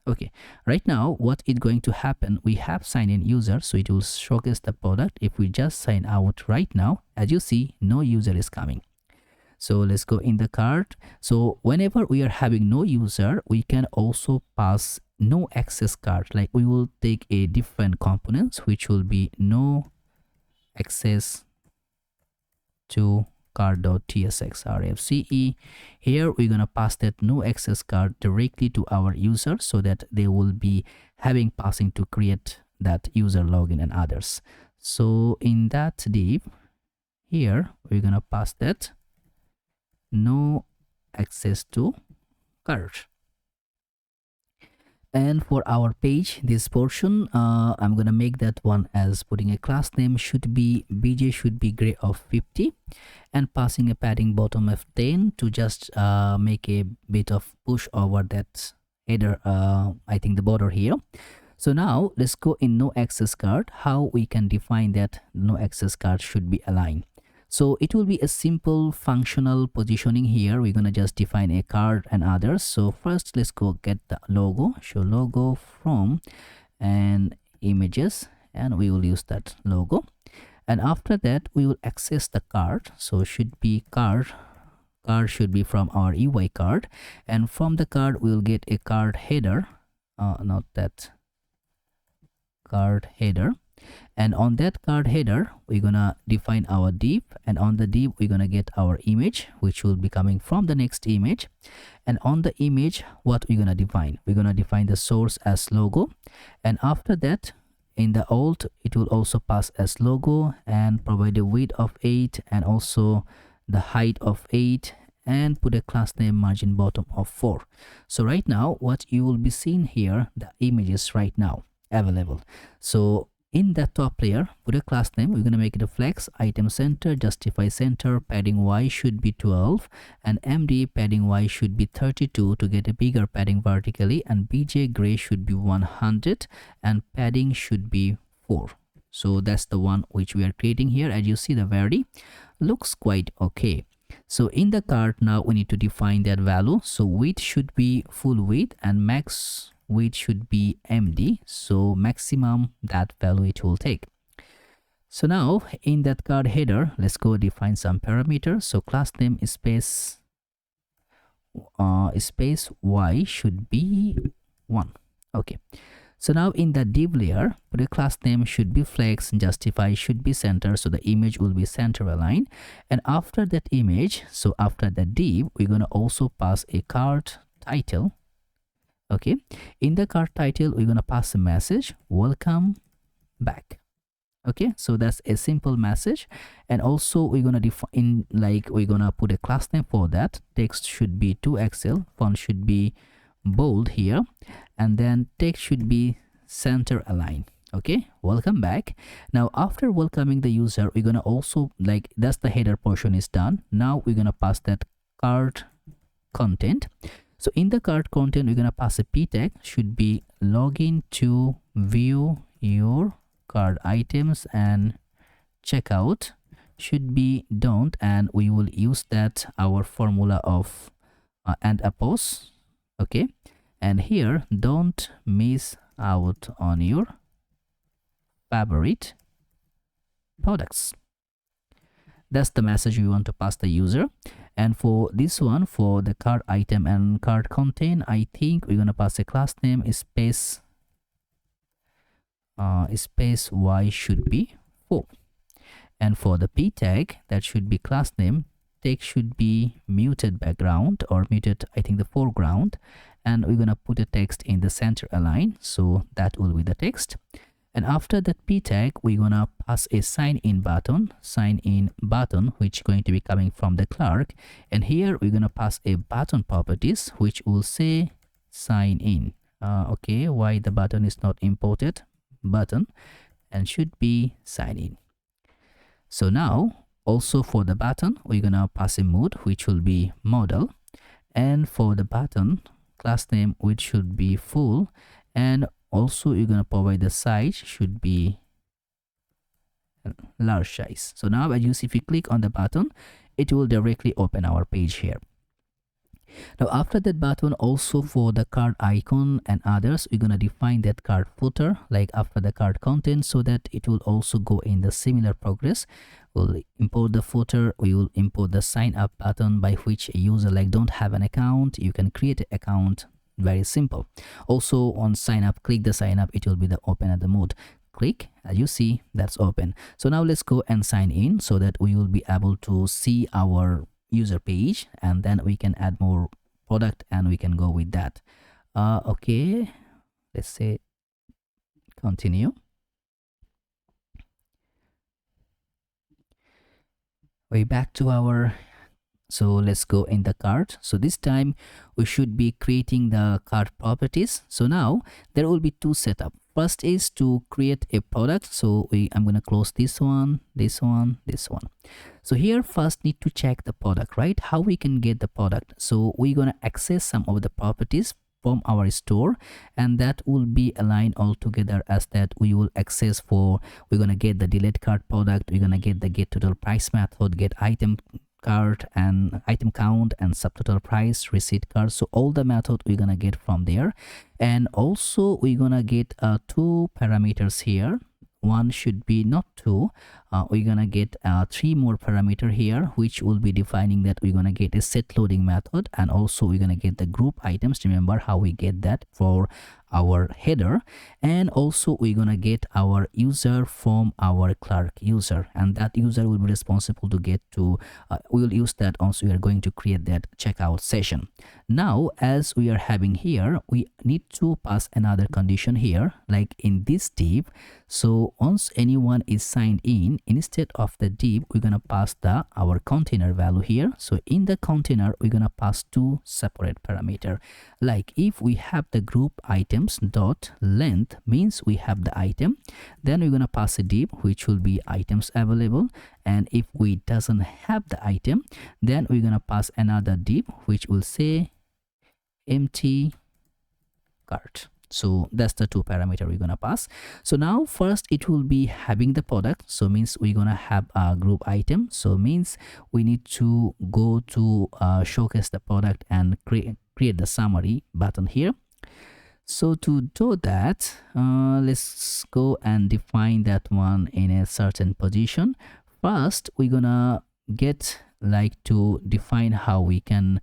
Okay, right now what is going to happen, we have sign in user, so it will showcase the product. If we just sign out right now, as you see, no user is coming. So let's go in the card. So whenever we are having no user, we can also pass no access card. Like we will take a different components, which will be no access to card.tsx rfce. Here we're gonna pass that no access card directly to our user, so that they will be having passing to create that user login and others. So in that div here, we're gonna pass that no access to card. And for our page, this portion, I'm gonna make that one as putting a class name should be bj should be gray of 50, and passing a padding bottom of 10 to just make a bit of push over that header, I think the border here. So now let's go in no access card, how we can define that no access card should be aligned. So it will be a simple functional positioning here. We're gonna just define a card and others. So first let's go get the logo, show logo from and images, and we will use that logo. And after that we will access the card, so should be card should be from our UI card, and from the card we'll get a card header, not that card header. And on that card header, we're gonna define our div, and on the div we're gonna get our image, which will be coming from the next image. And on the image, what we're gonna define, we're gonna define the source as logo, and after that in the alt it will also pass as logo and provide a width of 8 and also the height of 8, and put a class name margin bottom of 4. So right now what you will be seeing here, the images right now available. So in the top layer, put a class name, we're going to make it a flex, item center, justify center, padding y should be 12, and md padding y should be 32 to get a bigger padding vertically, and bj gray should be 100, and padding should be 4. So that's the one which we are creating here. As you see, the variety looks quite okay. So in the card now we need to define that value. So width should be full width and max width should be md, so maximum that value it will take. So now in that card header, let's go define some parameters. So class name space y should be 1. Okay. So now in the div layer, put a class name should be flex, justify should be center, so the image will be center aligned. And after that image, so after the div, we're gonna also pass a card title. Okay, in the card title we're gonna pass a message, welcome back. Okay, so that's a simple message. And also we're gonna define, like, we're gonna put a class name for that. Text should be 2XL, font should be bold here, and then text should be center align. Okay, welcome back. Now after welcoming the user, we're gonna also, like, that's the header portion is done. Now we're gonna pass that card content. So in the card content, we're gonna pass a p tag, should be login to view your card items, and checkout should be don't, and we will use that our formula of and a post. Okay, and here don't miss out on your favorite products. That's the message we want to pass the user. And for this one, for the card item and card content, I think we're gonna pass a class name space y should be 4. And for the p tag, that should be class name, text should be muted background, or muted, I think, the foreground, and we're gonna put a text in the center align, so that will be the text. And after that p tag, we're gonna pass a sign in button, which is going to be coming from the Clerk. And here we're gonna pass a button properties which will say sign in. Okay, why the button is not imported? Button, and should be sign in. So now also for the button, we're gonna pass a mode which will be model, and for the button class name which should be full, and also you're gonna provide the size should be large size. So now as you see, if you click on the button, it will directly open our page here. Now after that button, also for the card icon and others, we're gonna define that card footer like after the card content, so that it will also go in the similar progress. We'll import the footer, we will import the sign up button, by which a user like don't have an account, you can create an account. Very simple. Also on sign up, click the sign up, it will be the open at the mode. Click, as you see, that's open. So now let's go and sign in, so that we will be able to see our user page, and then we can add more product and we can go with that. Okay, let's say continue. Way back to our, so let's go in the card. So this time we should be creating the card properties. So now there will be two setup. First is to create a product. So I'm going to close this one, this one, this one. So here first need to check the product, right? How we can get the product. So we're going to access some of the properties from our store, and that will be aligned all together as that we will access for, we're going to get the delete card product, we're going to get the get total price method, get item card and item count and subtotal price, receipt card. So all the method we're gonna get from there. And also we're gonna get two parameters here. One should be not two, we're gonna get 3 more parameter here, which will be defining that we're gonna get a set loading method, and also we're gonna get the group items. Remember how we get that for our header, and also we're gonna get our user from our Clerk user, and that user will be responsible to get to we will use that once we are going to create that checkout session. Now as we are having here, we need to pass another condition here, like in this div. So once anyone is signed in, instead of the div, we're gonna pass our container value here. So in the container, we're gonna pass 2 separate parameter. Like if we have the group items dot length, means we have the item, then we're gonna pass a div which will be items available. And if we doesn't have the item, then we're gonna pass another div which will say empty cart. So that's the 2 parameter we're gonna pass. So now first it will be having the product, so means we're gonna have a group item, so means we need to go to showcase the product and create the summary button here. So to do that, let's go and define that one in a certain position. First we're gonna get like to define how we can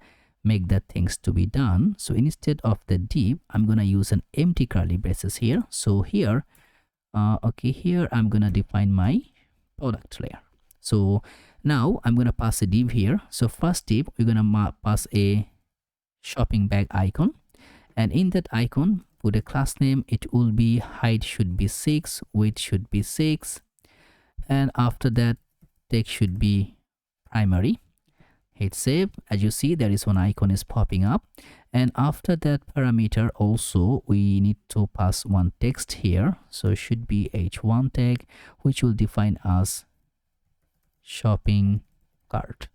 make that things to be done. So instead of the div, I'm gonna use an empty curly braces here. So here okay, here I'm gonna define my product layer. So now I'm gonna pass a div here. So first div, we're gonna pass a shopping bag icon, and in that icon put a class name. It will be height should be 6, width should be 6, and after that text should be primary. Hit save. As you see, there is one icon is popping up, and after that parameter also we need to pass one text here. So it should be h1 tag, which will define as shopping cart.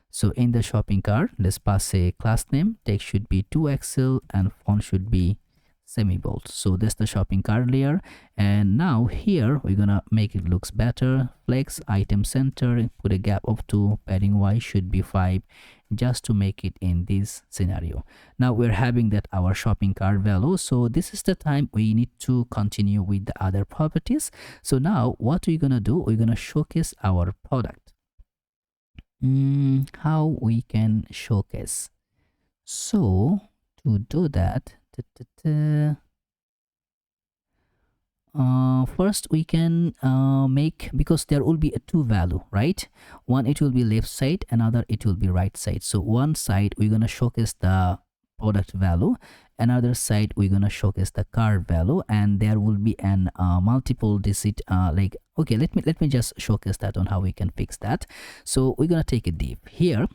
So in the shopping cart, let's pass a class name. Text should be 2XL and font should be semi-bold. So that's the shopping cart layer. And now here we're gonna make it looks better. Flex item center, put a gap of 2, padding y should be 5, just to make it in this scenario. Now we're having that our shopping cart value. So this is the time we need to continue with the other properties. So now what we're gonna do, we're gonna showcase our product. How we can showcase? So to do that, first we can make, because there will be a 2 value, right? One it will be left side, another it will be right side. So one side we're gonna showcase the product value, another side we're gonna showcase the cart value, and there will be an multiple digit like, okay, let me just showcase that on how we can fix that. So we're gonna take a div here.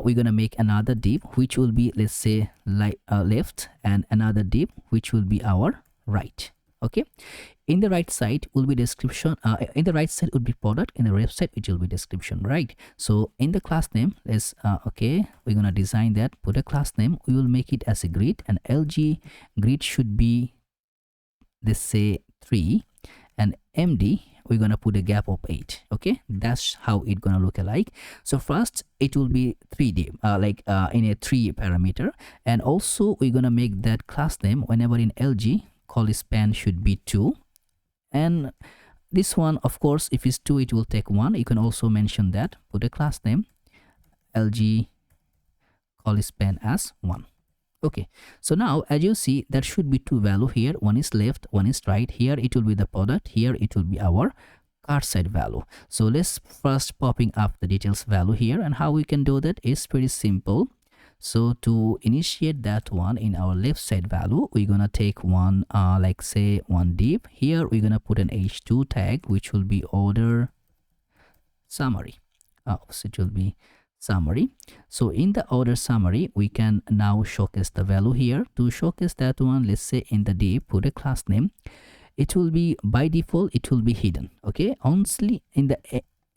We're gonna make another div which will be, let's say, like left, and another div which will be our right. Okay, in the right side will be description, in the right side would be product, in the left side it will be description, right? So in the class name, let's okay, we're gonna design that, put a class name, we will make it as a grid, and LG grid should be, let's say 3, and MD we're gonna put a gap of 8. Okay, that's how it gonna look alike. So first it will be 3D in a 3 parameter, and also we're gonna make that class name whenever in LG call span should be 2, and this one of course if it's 2 it will take 1. You can also mention that, put a class name LG call span as 1. Okay, so now as you see, there should be 2 value here, one is left, one is right. Here it will be the product, here it will be our cart side value. So let's first popping up the details value here, and how we can do that is pretty simple. So to initiate that one in our left side value, we're gonna take one like say one div. Here we're gonna put an h2 tag which will be order summary. So it will be summary. So in the order summary we can now showcase the value here. To showcase that one, let's say in the div put a class name. It will be by default it will be hidden. Okay, only in the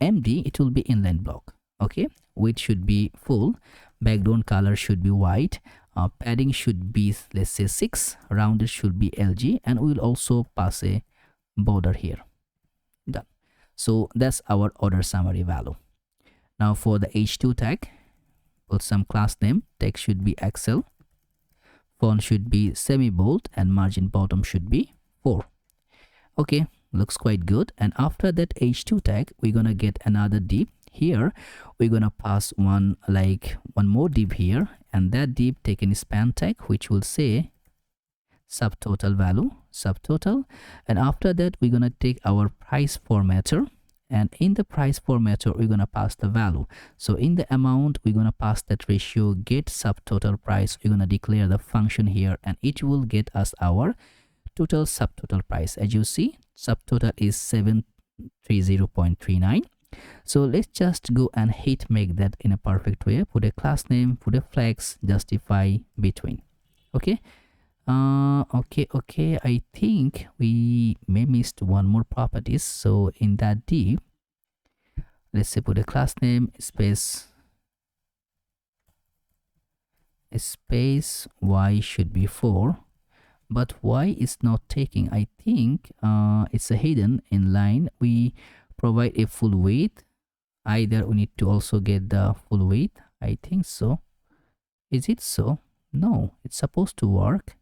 MD it will be inline block. Okay, width should be full, background color should be white, padding should be, let's say 6, rounded should be LG, and we'll also pass a border here. Done. So that's our order summary value. Now for the h2 tag, put some class name, text should be XL, font should be semi bold, and margin bottom should be 4. Okay, looks quite good. And after that h2 tag, we're gonna get another div. Here we're gonna pass one more div here, and that div take an span tag which will say subtotal value, subtotal. And after that we're gonna take our price formatter, and in the price formatter we're gonna pass the value. So in the amount we're gonna pass that ratio get subtotal price. We're gonna declare the function here, and it will get us our total subtotal price. As you see, subtotal is 730.39. So let's just go and hit make that in a perfect way. Put a class name, put a flex, justify between. Okay. Okay, I think we may missed one more properties. So in that div, let's say put a class name space y should be 4, but y is not taking. I think it's a hidden in line. We provide a full weight. Either we need to also get the full weight. I think so. Is it so? No, it's supposed to work.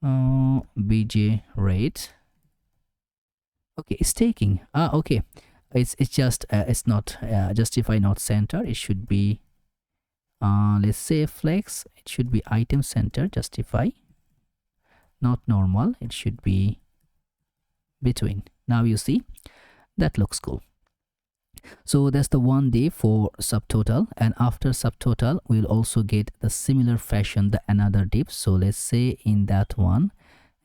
bj rate. Okay, it's taking. Okay, it's just it's not justify not center. It should be let's say flex. It should be item center justify, not normal. It should be between. Now you see that looks cool. So that's the one div for subtotal, and after subtotal we'll also get the similar fashion the another div. So let's say in that one,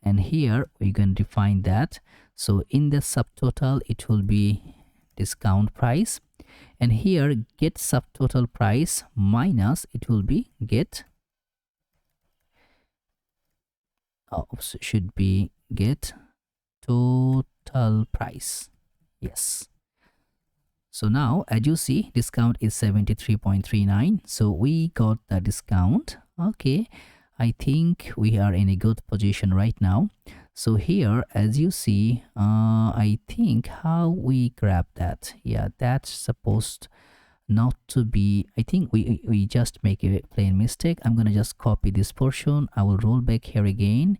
and here we can define that. So in the subtotal it will be discount price, and here get subtotal price minus it will be get should be get total price. Yes. So now as you see, discount is 73.39. So we got the discount. Okay, I think we are in a good position right now. So here as you see, I think how we grab that, yeah, that's supposed not to be. I think we just make a plain mistake. I'm gonna just copy this portion. I will roll back here again,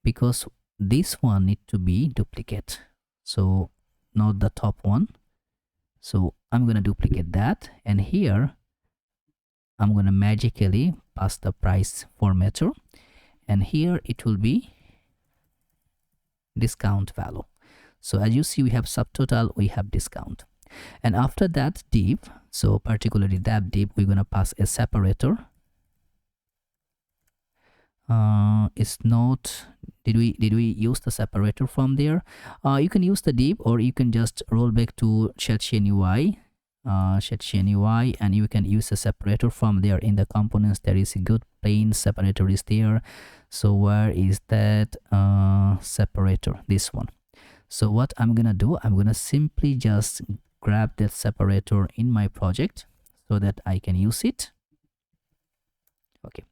because this one need to be duplicate, so not the top one. So I'm gonna duplicate that, and here I'm gonna magically pass the price formatter, and here it will be discount value. So as you see, we have subtotal, we have discount, and after that div, so particularly that div, we're gonna pass a separator. It's not, did we use the separator from there? You can use the div, or you can just roll back to Shadchain UI, and you can use a separator from there. In the components there is a good plain separator is there. So where is that separator? This one. So what I'm gonna do, I'm gonna simply just grab that separator in my project so that I can use it. Okay,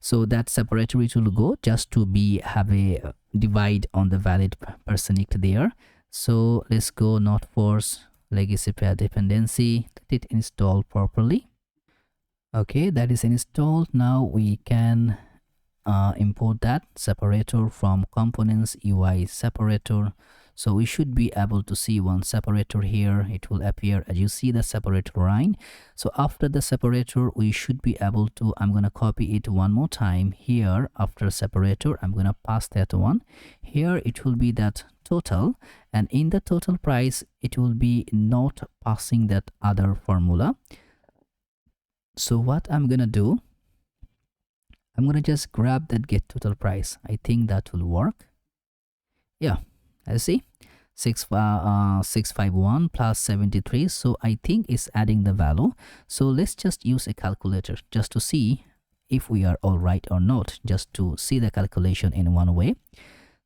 so that separator it will go just to be have a divide on the valid personic there. So let's go not force legacy pair dependency, let it install properly. Okay, that is installed. Now we can import that separator from components UI separator. So we should be able to see one separator here. It will appear as you see the separator line. So after the separator, we should be able to, I'm going to copy it one more time here. After separator, I'm going to pass that one. Here it will be that total, and in the total price, it will be not passing that other formula. So what I'm going to do, I'm going to just grab that get total price. I think that will work. Yeah, I see 651 plus 73. So I think it's adding the value. So let's just use a calculator just to see if we are all right or not, just to see the calculation in one way.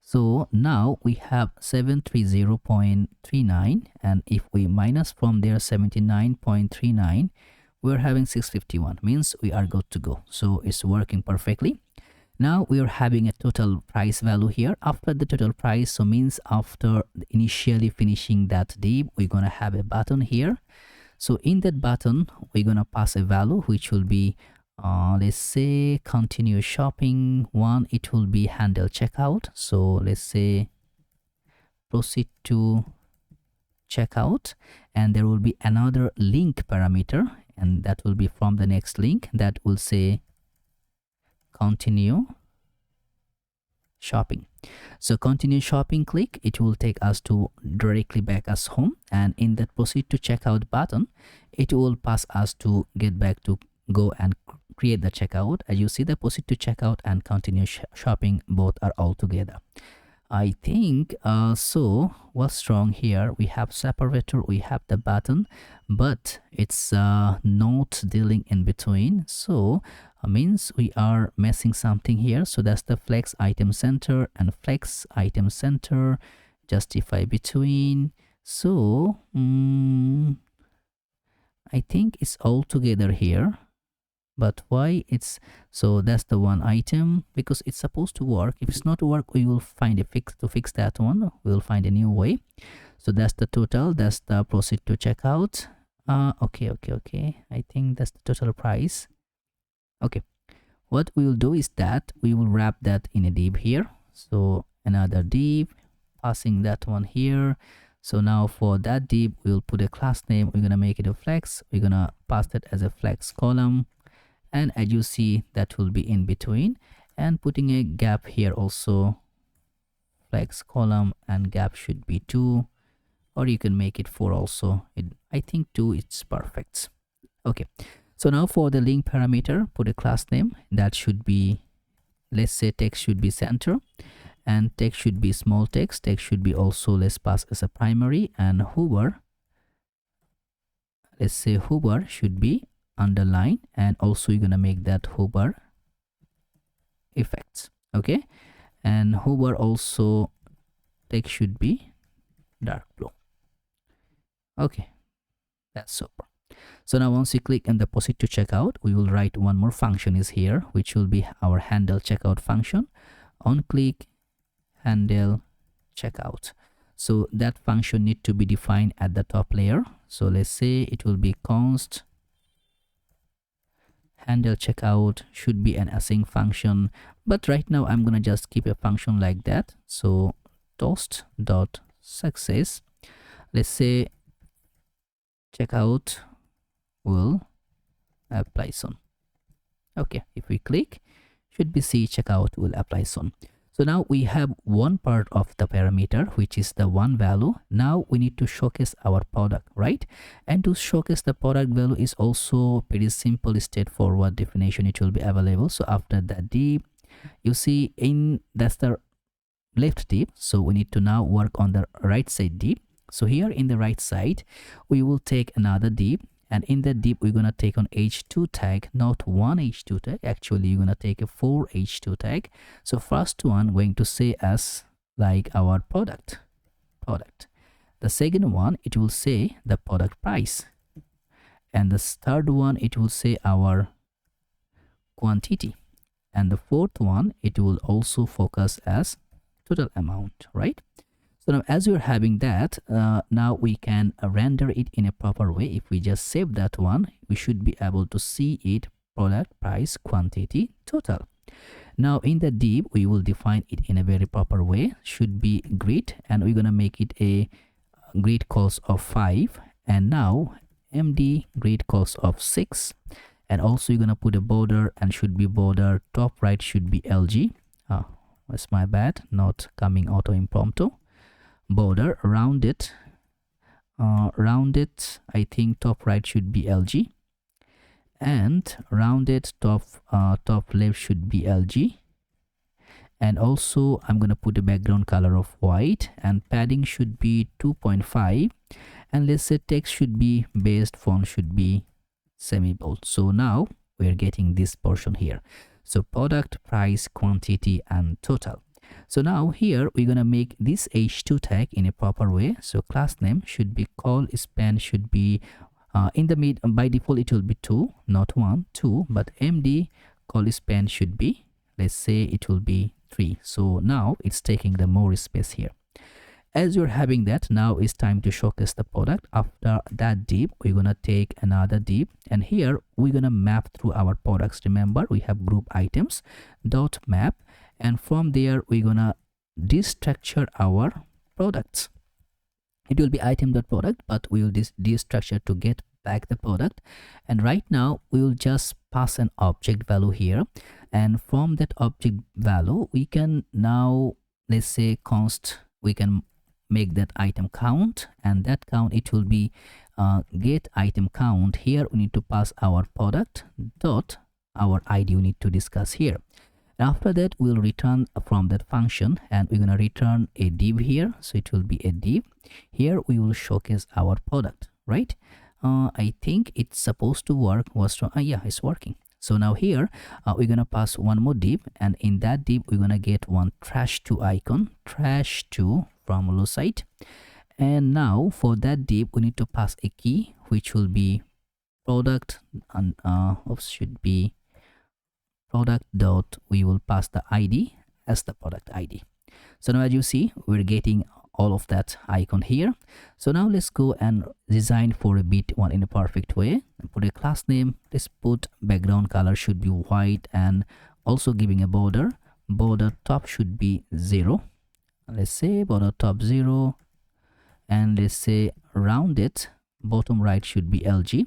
So now we have 730.39, and if we minus from there 79.39, we're having 651, means we are good to go. So it's working perfectly. Now we are having a total price value here. After the total price, so means after initially finishing that div, we're gonna have a button here. So in that button, we're gonna pass a value which will be let's say continue shopping one. It will be handle checkout. So let's say proceed to checkout, and there will be another link parameter, and that will be from the next link that will say continue shopping. So continue shopping, click, it will take us to directly back us home, and in that proceed to checkout button, it will pass us to get back to go and create the checkout. As you see, the proceed to checkout and continue shopping both are all together. I think so what's wrong here, we have separator, we have the button, but it's not dealing in between, so means we are missing something here. So that's the flex item center and flex item center justify between. So I think it's all together here, but why it's so that's the one item, because it's supposed to work. If it's not work, we will find a fix to fix that one, we'll find a new way. So that's the total, that's the proceed to checkout. Okay, I think that's the total price. Okay, what we will do is that we will wrap that in a div here, so another div, passing that one here. So now for that div, we'll put a class name, we're gonna make it a flex, we're gonna pass that as a flex column, and as you see, that will be in between, and putting a gap here also, flex column, and gap should be 2, or you can make it 4 also. I think 2 is perfect. Okay, so now for the link parameter, put a class name that should be, let's say text should be center, and text should be small text, text should be also, let's pass as a primary, and hover, let's say hover should be underline, and also you're gonna make that hover effects. Okay, and hover also text should be dark blue. Okay, that's super. So now once you click on the proceed to checkout, we will write one more function is here, which will be our handle checkout function. On click handle checkout, so that function need to be defined at the top layer. So let's say it will be const handle checkout, should be an async function, but right now I'm gonna just keep a function like that. So toast dot success, let's say checkout will apply soon. Okay, if we click, should be see checkout will apply soon. So now we have one part of the parameter, which is the one value. Now we need to showcase our product, right? And to showcase the product value is also pretty simple, straightforward definition. It will be available. So after that div, you see in that's the left div. So we need to now work on the right side div. So here in the right side, we will take another div, and in that div we're gonna take on h2 tag, not one h2 tag. Actually you're gonna take a 4 h2 tag. So first one going to say as like our product. The second one, it will say the product price, and the third one, it will say our quantity, and the fourth one, it will also focus as total amount, right? So now as you're having that, now we can render it in a proper way. If we just save that one, we should be able to see it, product, price, quantity, total. Now in the div, we will define it in a very proper way, should be grid, and we're gonna make it a grid cost of 5, and now md grid cost of 6, and also you're gonna put a border, and should be border top right should be LG. That's my bad, not coming auto impromptu. Border rounded, I think top right should be LG, and rounded top left should be LG, and also I'm gonna put a background color of white, and padding should be 2.5, and let's say text should be based font should be semi-bold. So now we're getting this portion here, so product, price, quantity, and total. So now here we're gonna make this h2 tag in a proper way. So class name should be call span should be in the mid, by default it will be 2, not 1, 2, but md call span should be, let's say it will be 3. So now it's taking the more space here. As you're having that, now it's time to showcase the product. After that div, we're gonna take another div, and here we're gonna map through our products. Remember, we have group items dot map, and from there we're gonna destructure our products. It will be item.product, but we will destructure to get back the product. And right now we will just pass an object value here, and from that object value we can now, let's say, const, we can make that item count, and that count, it will be get item count. Here we need to pass our product dot our id we need to discuss here. After that we'll return from that function, and we're going to return a div here. So it will be a div. Here we will showcase our product, right? I think it's supposed to work. Yeah, it's working. So now here we're going to pass one more div, and in that div we're going to get one trash2 icon, trash2 from low site. And now for that div we need to pass a key, which will be product, and should be product dot, we will pass the id as the product id. So now as you see, we're getting all of that icon here. So now let's go and design for a bit one in a perfect way, and put a class name. Let's put background color should be white, and also giving a border top should be 0. Let's say border top 0, and let's say rounded bottom right should be LG,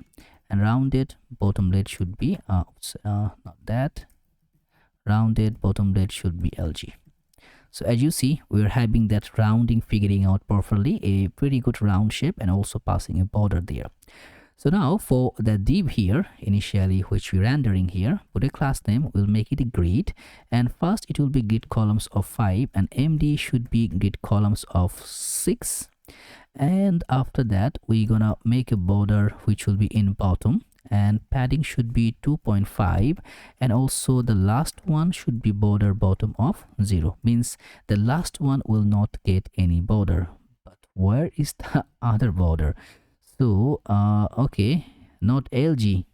and rounded bottom left should be not that, rounded bottom left should be LG. So as you see, we're having that rounding figuring out properly, a pretty good round shape, and also passing a border there. So now for the div here initially, which we're rendering here, put a class name, we'll make it a grid, and first it will be grid columns of 5, and MD should be grid columns of 6. And after that we're gonna make a border which will be in bottom, and padding should be 2.5, and also the last one should be border bottom of 0, means the last one will not get any border. But where is the other border? So okay, not LG,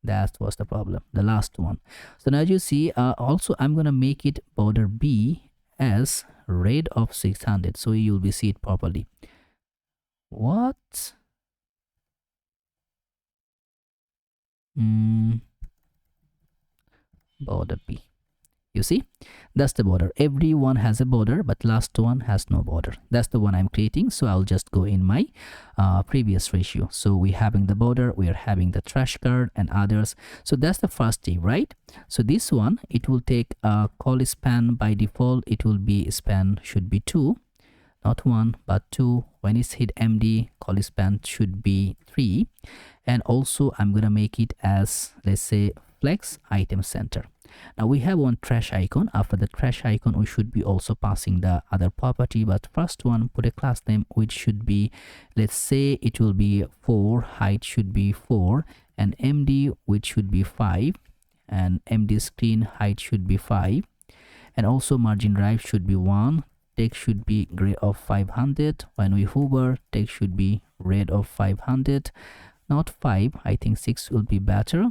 that was the problem, the last one. So now as you see, also I'm gonna make it border B as red of 600, so you'll be see it properly. What? Border B. You see, that's the border. Everyone has a border, but last one has no border. That's the one I'm creating. So I'll just go in my previous ratio. So we're having the border, we are having the trash card and others. So that's the first div, right? So this one, it will take call span. By default it will be span should be 2, not 1 but 2. When it's hit MD, call span should be 3. And also I'm gonna make it as, let's say, flex item center. Now we have one trash icon. After the trash icon we should be also passing the other property, but first one, put a class name which should be, let's say it will be 4, height should be 4, and MD which should be 5, and MD screen height should be 5, and also margin right should be 1. Text should be gray of 500. When we hover, text should be red of 500, not 5. I think 6 will be better.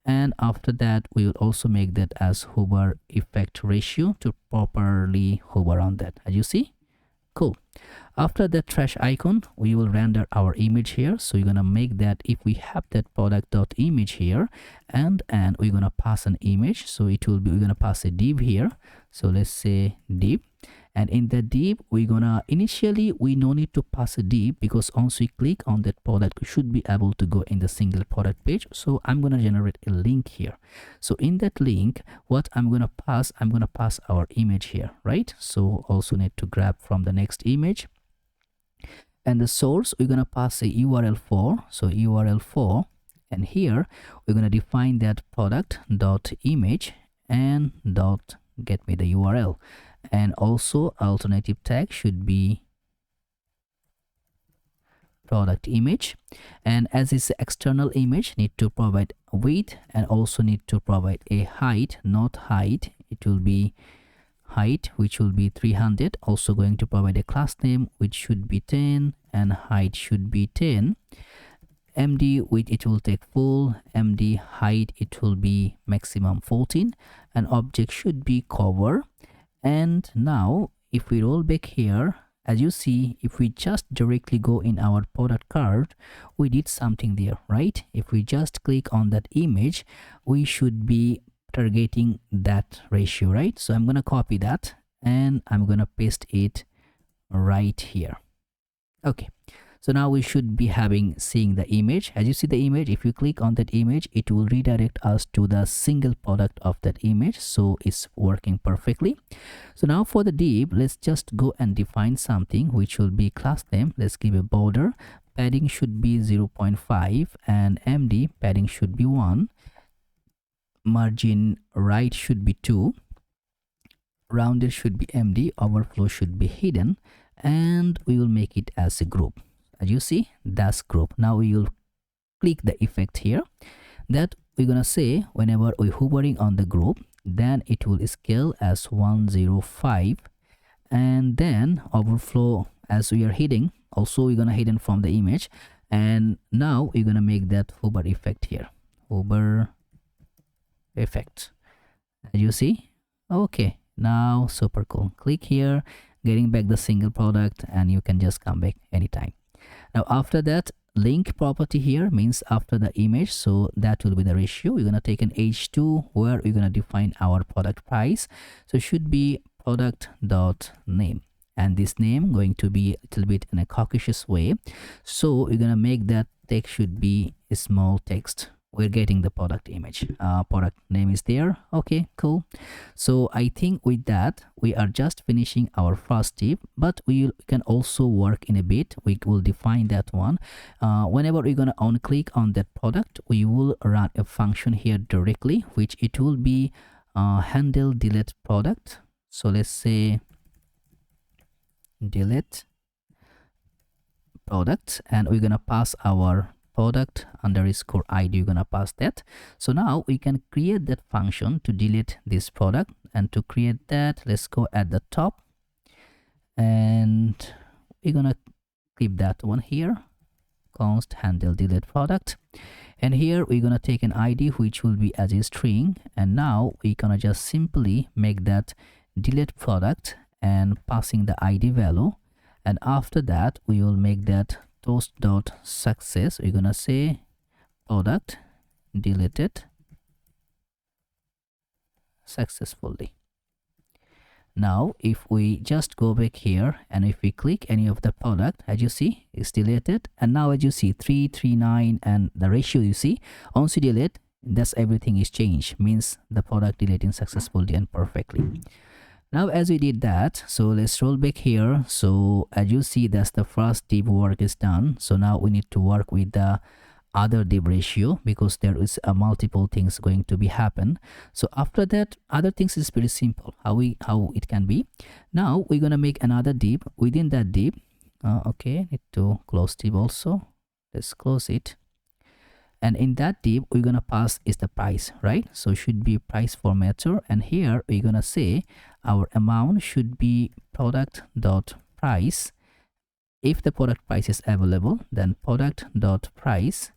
And after that we will also make that as hover effect ratio to properly hover on that, as you see. Cool. After that trash icon we will render our image here. So you're gonna make that, if we have that product.image here, and we're gonna pass an image. So it will be, we're gonna pass a div here. So let's say div, and in the div we're gonna, initially we no need to pass a div, because once we click on that product we should be able to go in the single product page. So I'm gonna generate a link here. So in that link, what I'm gonna pass our image here, right? So also need to grab from the next image, and the source we're gonna pass a URL for. So URL for, and here we're gonna define that product.image and dot get me the URL. And also alternative tag should be product image, and as is external image, need to provide width and also need to provide a height, not height, it will be height which will be 300. Also going to provide a class name which should be 10, and height should be 10. MD width it will take full, MD height it will be maximum 14, and object should be cover. And now if we roll back here, as you see, if we just directly go in our product card, we did something there, right? If we just click on that image, we should be targeting that ratio, right? So I'm gonna copy that and I'm gonna paste it right here. Okay, so now we should be seeing the image. As you see the image, if you click on that image, it will redirect us to the single product of that image. So it's working perfectly. So now for the div, let's just go and define something which will be class name. Let's give a border. Padding should be 0.5 and MD padding should be 1. Margin right should be 2. Rounded should be MD. Overflow should be hidden. And we will make it as a group. As you see, that's group. Now we will click the effect here that we're gonna say whenever we're hovering on the group, then it will scale as 105, and then overflow as we are hidden. Also we're gonna hidden from the image, and now we're gonna make that hover effect here. Hover effect. As you see, okay, now super cool. Click here, getting back the single product, and you can just come back anytime. Now after that, link property here means after the image, so that will be the ratio. We're gonna take an h2 where we're gonna define our product price. So it should be product dot name, and this name going to be a little bit in a cautious way. So we're gonna make that text should be a small text. We're getting the product image. Product name is there. Okay, cool. So I think with that we are just finishing our first tip, but we can also work in a bit. We will define that one. Whenever we're gonna on click on that product, we will run a function here directly, which it will be handle delete product. So let's say delete product, and we're gonna pass our product underscore ID. You're gonna pass that. So now we can create that function to delete this product, and to create that, let's go at the top, and we're gonna keep that one here, const handle delete product, and here we're gonna take an ID which will be as a string, and now we're gonna just simply make that delete product and passing the ID value, and after that we will make that toast.success. We're gonna say product deleted successfully. Now if we just go back here, and if we click any of the product, as you see it's deleted, and now as you see 339, and the ratio you see once you delete, that's everything is changed, means the product deleting successfully and perfectly. Now as we did that, so let's roll back here. So as you see, that's the first div work is done. So now we need to work with the other div ratio, because there is a multiple things going to be happen. So after that, other things is pretty simple how it can be. Now we're gonna make another div. Within that div, okay, need to close div also. Let's close it. And in that div we're gonna pass is the price, right? So it should be price formatter, and here we're gonna say our amount should be product dot price. If the product price is available, then product dot price.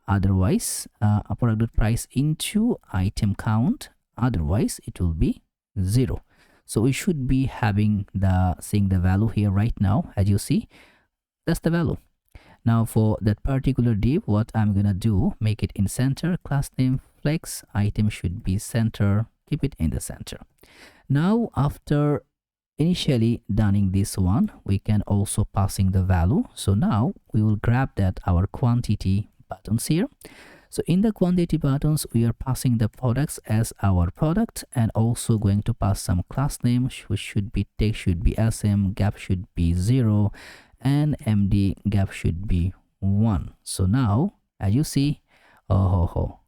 Otherwise a product dot price into item count, otherwise it will be 0. So we should be having seeing the value here right now. As you see, that's the value. Now for that particular div, what I'm gonna do, make it in center, class name flex, item should be center, keep it in the center. Now after initially doing this one, we can also passing the value. So now we will grab that our quantity buttons here. So in the quantity buttons, we are passing the products as our product, and also going to pass some class name, which should be text should be SM, gap should be 0, and MD gap should be 1. So now as you see,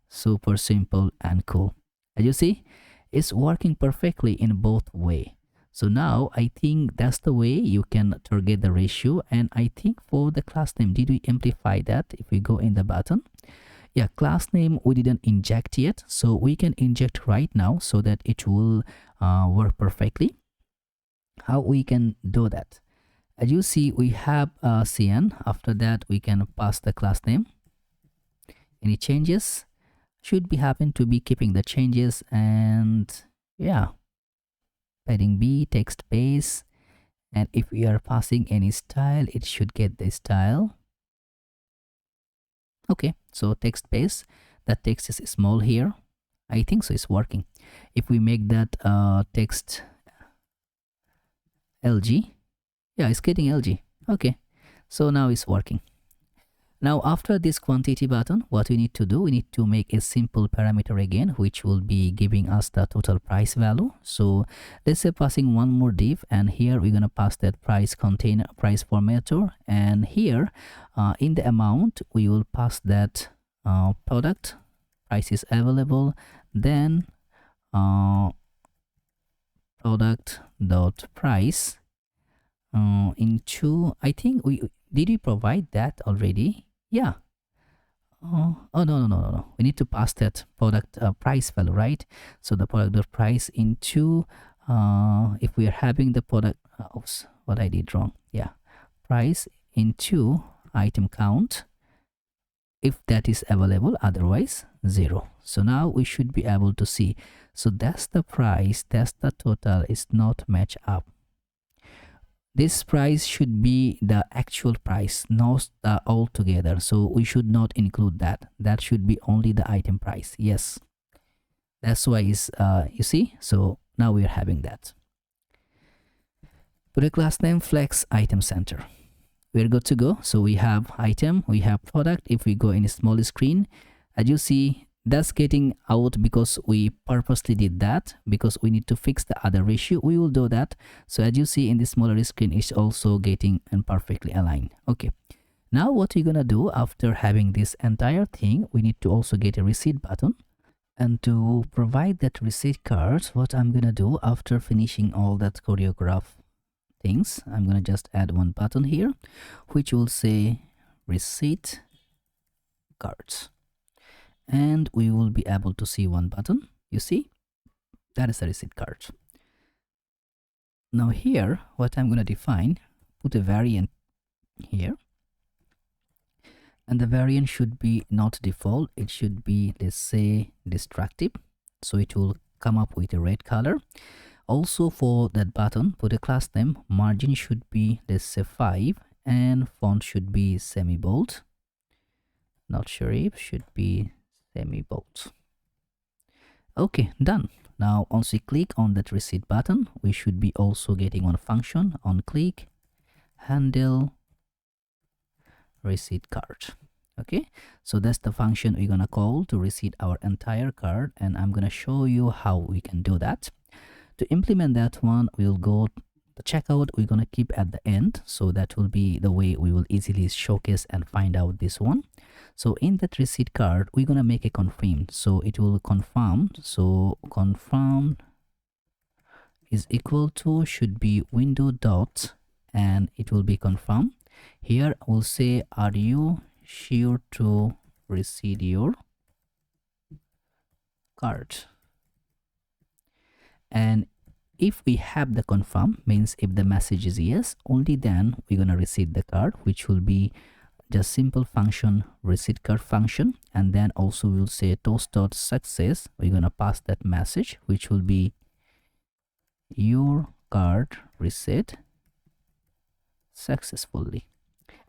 super simple and cool. As you see, it's working perfectly in both way. So now I think that's the way you can target the ratio. And I think for the class name, did we amplify that? If we go in the button, yeah, class name we didn't inject yet, so we can inject right now so that it will work perfectly. How we can do that? As you see, we have CN. After that, we can pass the class name. Any changes should be happen to be keeping the changes, and yeah, padding B, text base, and if we are passing any style, it should get the style. Okay, so text base, that text is small here. I think so it's working. If we make that text LG, Yeah, it's getting LG. Okay, so now it's working. Now after this quantity button, what we need to do, we need to make a simple parameter again, which will be giving us the total price value. So let's say passing one more div, and here we're gonna pass that price container, price formatter, and here in the amount we will pass that product price is available, then product dot price into, I think did we provide that already? Yeah. Oh no. We need to pass that product price value, right? So the product dot price into if we are having the product, oops, what I did wrong. Yeah, price into item count if that is available, otherwise 0. So now we should be able to see. So that's the price, that's the total, is not match up. This price should be the actual price, not the altogether. So we should not include that. That should be only the item price. Yes, that's why is you see. So now we are having that. Put a class name flex item center. We're good to go. So we have item, we have product. If we go in a small screen, as you see, that's getting out because we purposely did that, because we need to fix the other ratio. We will do that. So as you see in the smaller screen, it's also getting imperfectly aligned. Okay, now what we're gonna do after having this entire thing, we need to also get a receipt button. And to provide that receipt card, what I'm gonna do after finishing all that choreograph things, I'm gonna just add one button here which will say receipt cards, and we will be able to see one button. You see, that is the receipt card. Now here what I'm going to define, put a variant here, and the variant should be not default, it should be, let's say, destructive, so it will come up with a red color. Also for that button, put a class name, margin should be, let's say, 5, and font should be semi-bold, not serif, should be semi-bold. Okay, done. Now once we click on that receipt button, we should be also getting one function on click handle receipt card. Okay, so that's the function we're gonna call to receipt our entire card, and I'm gonna show you how we can do that. To implement that one, we'll go the checkout, we're gonna keep at the end, so that will be the way we will easily showcase and find out this one. So in that receipt card, we're gonna make a confirm, so it will confirm. So confirm is equal to should be window dot, and it will be confirmed. Here we'll say, are you sure to receive your card? And if we have the confirm, means if the message is yes, only then we're gonna receive the card, which will be just simple function receipt card function. And then also we'll say toast.success, we're gonna pass that message, which will be your card received successfully.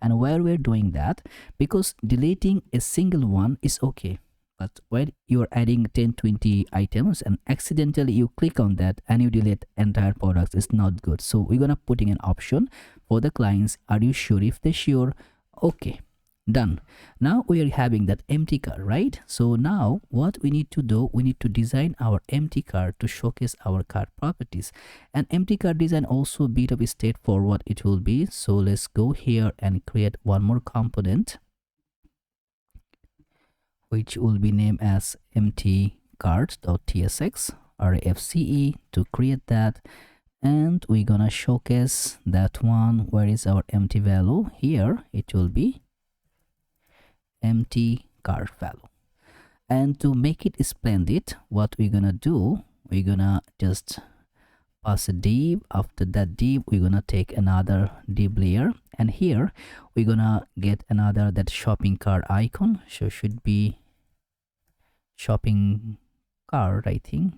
And where we're doing that, because deleting a single one is okay, but when you're adding 10-20 items and accidentally you click on that and you delete entire products, is not good. So we're gonna putting an option for the clients, are you sure? If they're sure, okay, done. Now we are having that empty card, right? So now what we need to do, we need to design our empty card to showcase our card properties. And empty card design also a bit of a straightforward it will be. So let's go here and create one more component, which will be named as empty card.tsx rfce to create that. And we're gonna showcase that one. Where is our empty value? Here it will be empty card value. And to make it splendid, what we're gonna do, we're gonna just pass a div. After that div, we're gonna take another div layer, and here we're gonna get another that shopping cart icon. So should be shopping cart, I think.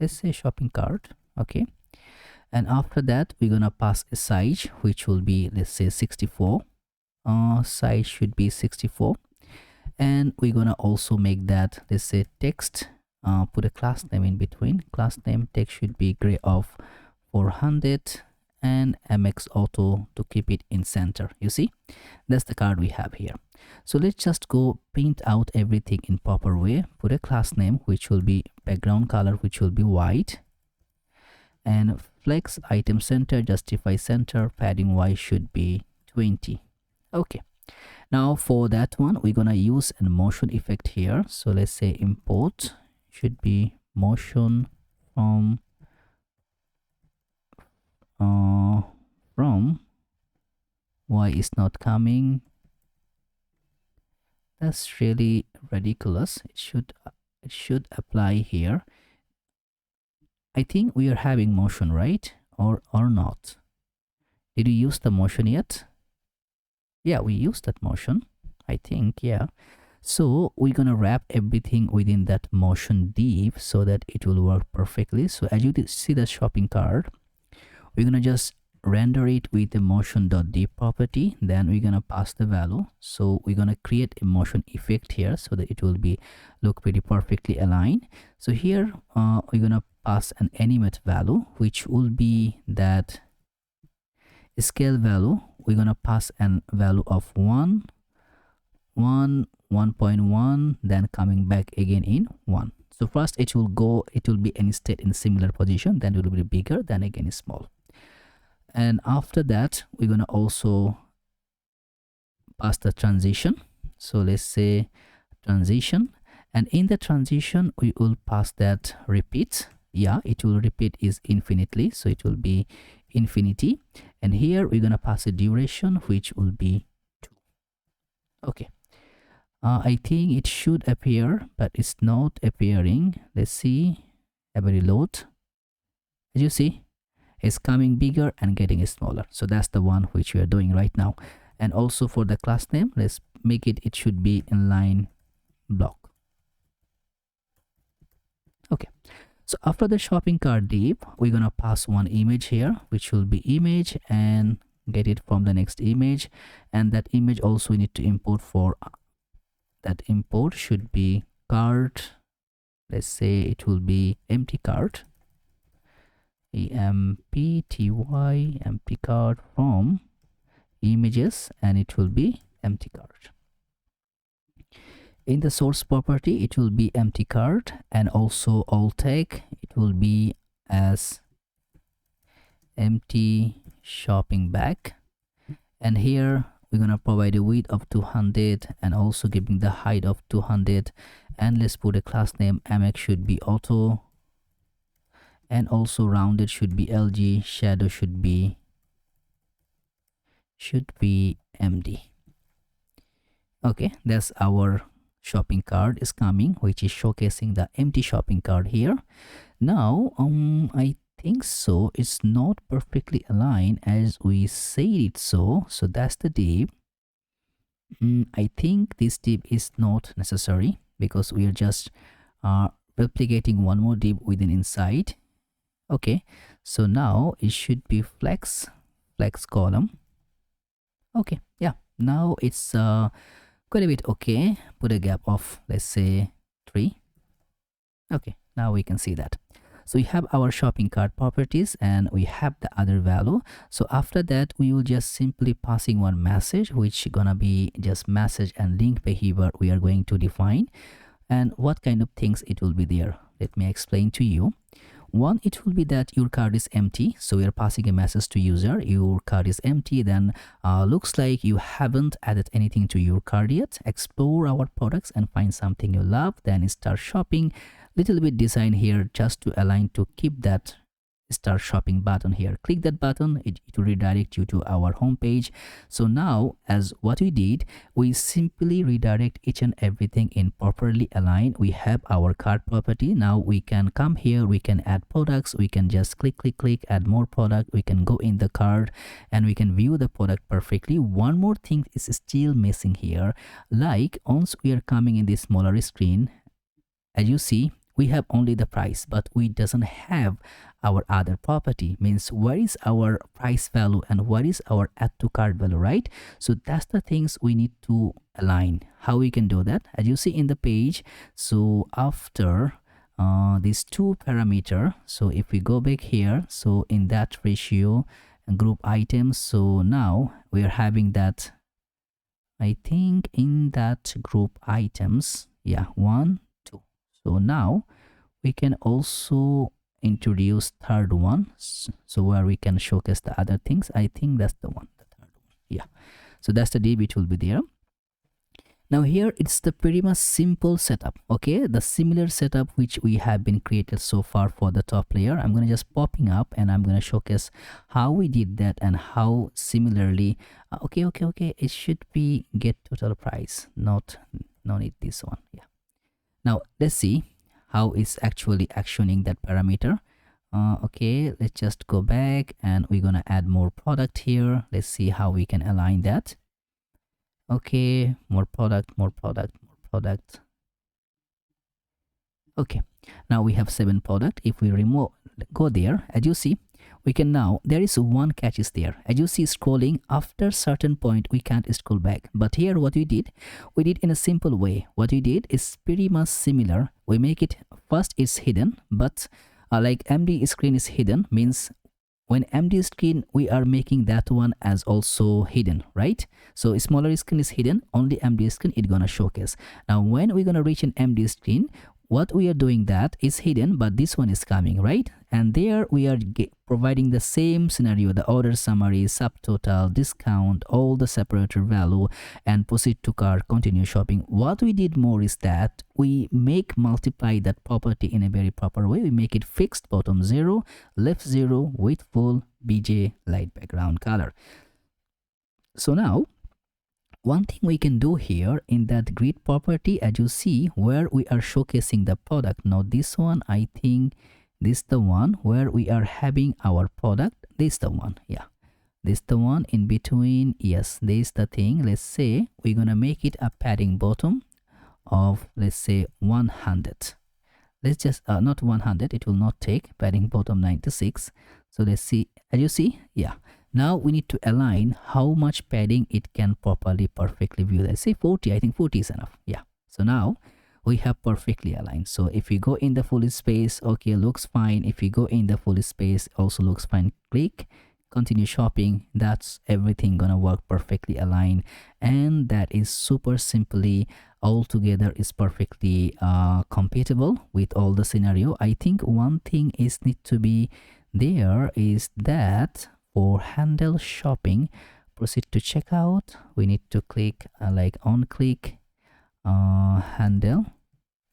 Let's say shopping cart. Okay, and after that we're gonna pass a size, which will be, let's say, 64. Size should be 64. And we're gonna also make that, let's say, text, put a class name in between. Class name text should be gray of 400, and MX Auto to keep it in center. You see, that's the card we have here. So let's just go print out everything in proper way. Put a class name which will be background color, which will be white, and flex item center, justify center, padding y should be 20. Okay, now for that one we're gonna use a motion effect here. So let's say import should be motion from y is not coming. That's really ridiculous. It should apply here. I think we are having motion, right? Or not? Did you use the motion yet? Yeah, we used that motion, I think. Yeah, so we're gonna wrap everything within that motion div so that it will work perfectly. So as you see the shopping cart, we're gonna just render it with the motion.div property. Then we're gonna pass the value. So we're gonna create a motion effect here so that it will be look pretty perfectly aligned. So here we're gonna pass an animate value, which will be that scale value. We're gonna pass an value of 1, 1.1, then coming back again in 1. So first it will be in state in similar position, then it will be bigger, then again small. And after that we're gonna also pass the transition. So let's say transition, and in the transition we will pass that repeat. Yeah, it will repeat is infinitely, so it will be infinity. And here we're gonna pass a duration which will be 2. Okay, I think it should appear, but it's not appearing. Let's see, have a reload. As you see, it's coming bigger and getting smaller. So that's the one which we are doing right now. And also for the class name, let's make it should be inline block. Okay, so after the shopping cart div, we're gonna pass one image here, which will be image, and get it from the next image. And that image also we need to import. For that import should be cart. Let's say it will be empty cart, empty cart from images, and it will be empty cart. In the source property it will be empty cart, and also alt tag it will be as empty shopping bag. And here we're gonna provide a width of 200 and also giving the height of 200. And let's put a class name. MX should be auto, and also rounded should be LG, shadow should be MD. Okay, that's our shopping cart is coming, which is showcasing the empty shopping cart here. Now I think so it's not perfectly aligned as we said it. So that's the div. I think this div is not necessary because we are just replicating one more div within inside. Okay, so now it should be flex column. Okay, yeah, now it's quite a bit okay. Put a gap of, let's say, 3. Okay, now we can see that. So we have our shopping cart properties and we have the other value. So after that we will just simply passing one message, which gonna be just message and link behavior we are going to define. And what kind of things it will be there, let me explain to you. One, it will be that your card is empty, so we are passing a message to user, your card is empty. Then looks like you haven't added anything to your card yet. Explore our products and find something you love, then start shopping. Little bit design here just to align to keep that start shopping button here. Click that button, it will redirect you to our home page. So now, as what we did, we simply redirect each and everything in properly aligned. We have our cart property. Now we can come here, we can add products, we can just click, add more product, we can go in the cart and we can view the product perfectly. One more thing is still missing here, like once we are coming in this smaller screen, as you see, we have only the price, but we doesn't have our other property. Means where is our price value and what is our add to cart value, right? So that's the things we need to align. How we can do that? As you see in the page, so after these two parameter, so if we go back here, so in that ratio group items. So now we are having that, I think in that group items, yeah, 1 2. So now we can also introduce third one, so where we can showcase the other things. I think that's the one, the third one. Yeah, so that's the div which will be there. Now here it's the pretty much simple setup, okay, the similar setup which we have been created so far for the top layer. I'm going to just popping up and I'm going to showcase how we did that and how similarly okay, it should be get total price, no need this one. Yeah, now let's see how it's actually actioning that parameter. Okay, let's just go back and we're gonna add more product here. Let's see how we can align that. Okay, more product. Okay, now we have 7 product. If we go there, as you see, we can now, there is one catch is there. As you see, scrolling after certain point we can't scroll back, but here what we did in a simple way. What we did is pretty much similar. We make it first it's hidden, but like MD screen is hidden means when MD screen we are making that one as also hidden, right? So smaller screen is hidden, only MD screen it gonna showcase. Now when we're gonna reach an MD screen, what we are doing that is hidden, but this one is coming, right? And there we are providing the same scenario, the order summary, subtotal, discount, all the separator value, and proceed to cart, continue shopping. What we did more is that we multiply that property in a very proper way. We make it fixed, bottom 0, left 0, width full, BJ, light background color. So now one thing we can do here in that grid property, as you see, where we are showcasing the product. Now this one, I think this is the one where we are having our product. This is the one, yeah, this is the one in between. Yes, this is the thing. Let's say we're gonna make it a padding bottom of, let's say 100. Let's just not 100, it will not take padding bottom 96. So let's see, as you see, yeah, now we need to align how much padding it can perfectly view. Let's say 40. I think 40 is enough. Yeah, so now we have perfectly aligned. So if we go in the full space, okay, looks fine. If we go in the full space, also looks fine. Click continue shopping, that's everything gonna work perfectly aligned, and that is super simply all together is perfectly compatible with all the scenario. I think one thing is need to be there is that for handle shopping, proceed to checkout, we need to click like on click handle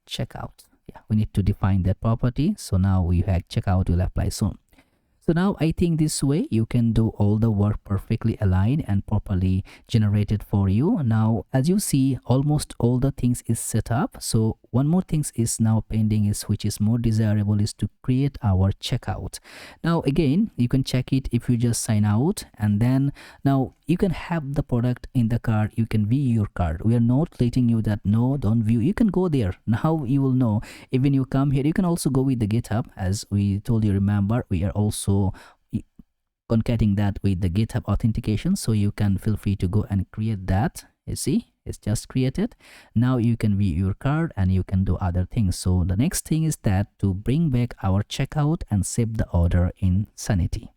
checkout. Yeah, we need to define that property. So now we have checkout will apply soon. So now I think this way you can do all the work perfectly aligned and properly generated for you. Now as you see, almost all the things is set up. So one more thing is now pending, is which is more desirable, is to create our checkout. Now again, you can check it if you just sign out, and then now you can have the product in the cart, you can view your cart. We are not letting you that no, don't view. You can go there. Now you will know. Even you come here, you can also go with the GitHub, as we told you. Remember, we are also concatenating that with the GitHub authentication, so you can feel free to go and create that. You see, it's just created. Now you can view your card and you can do other things. So the next thing is that to bring back our checkout and save the order in Sanity.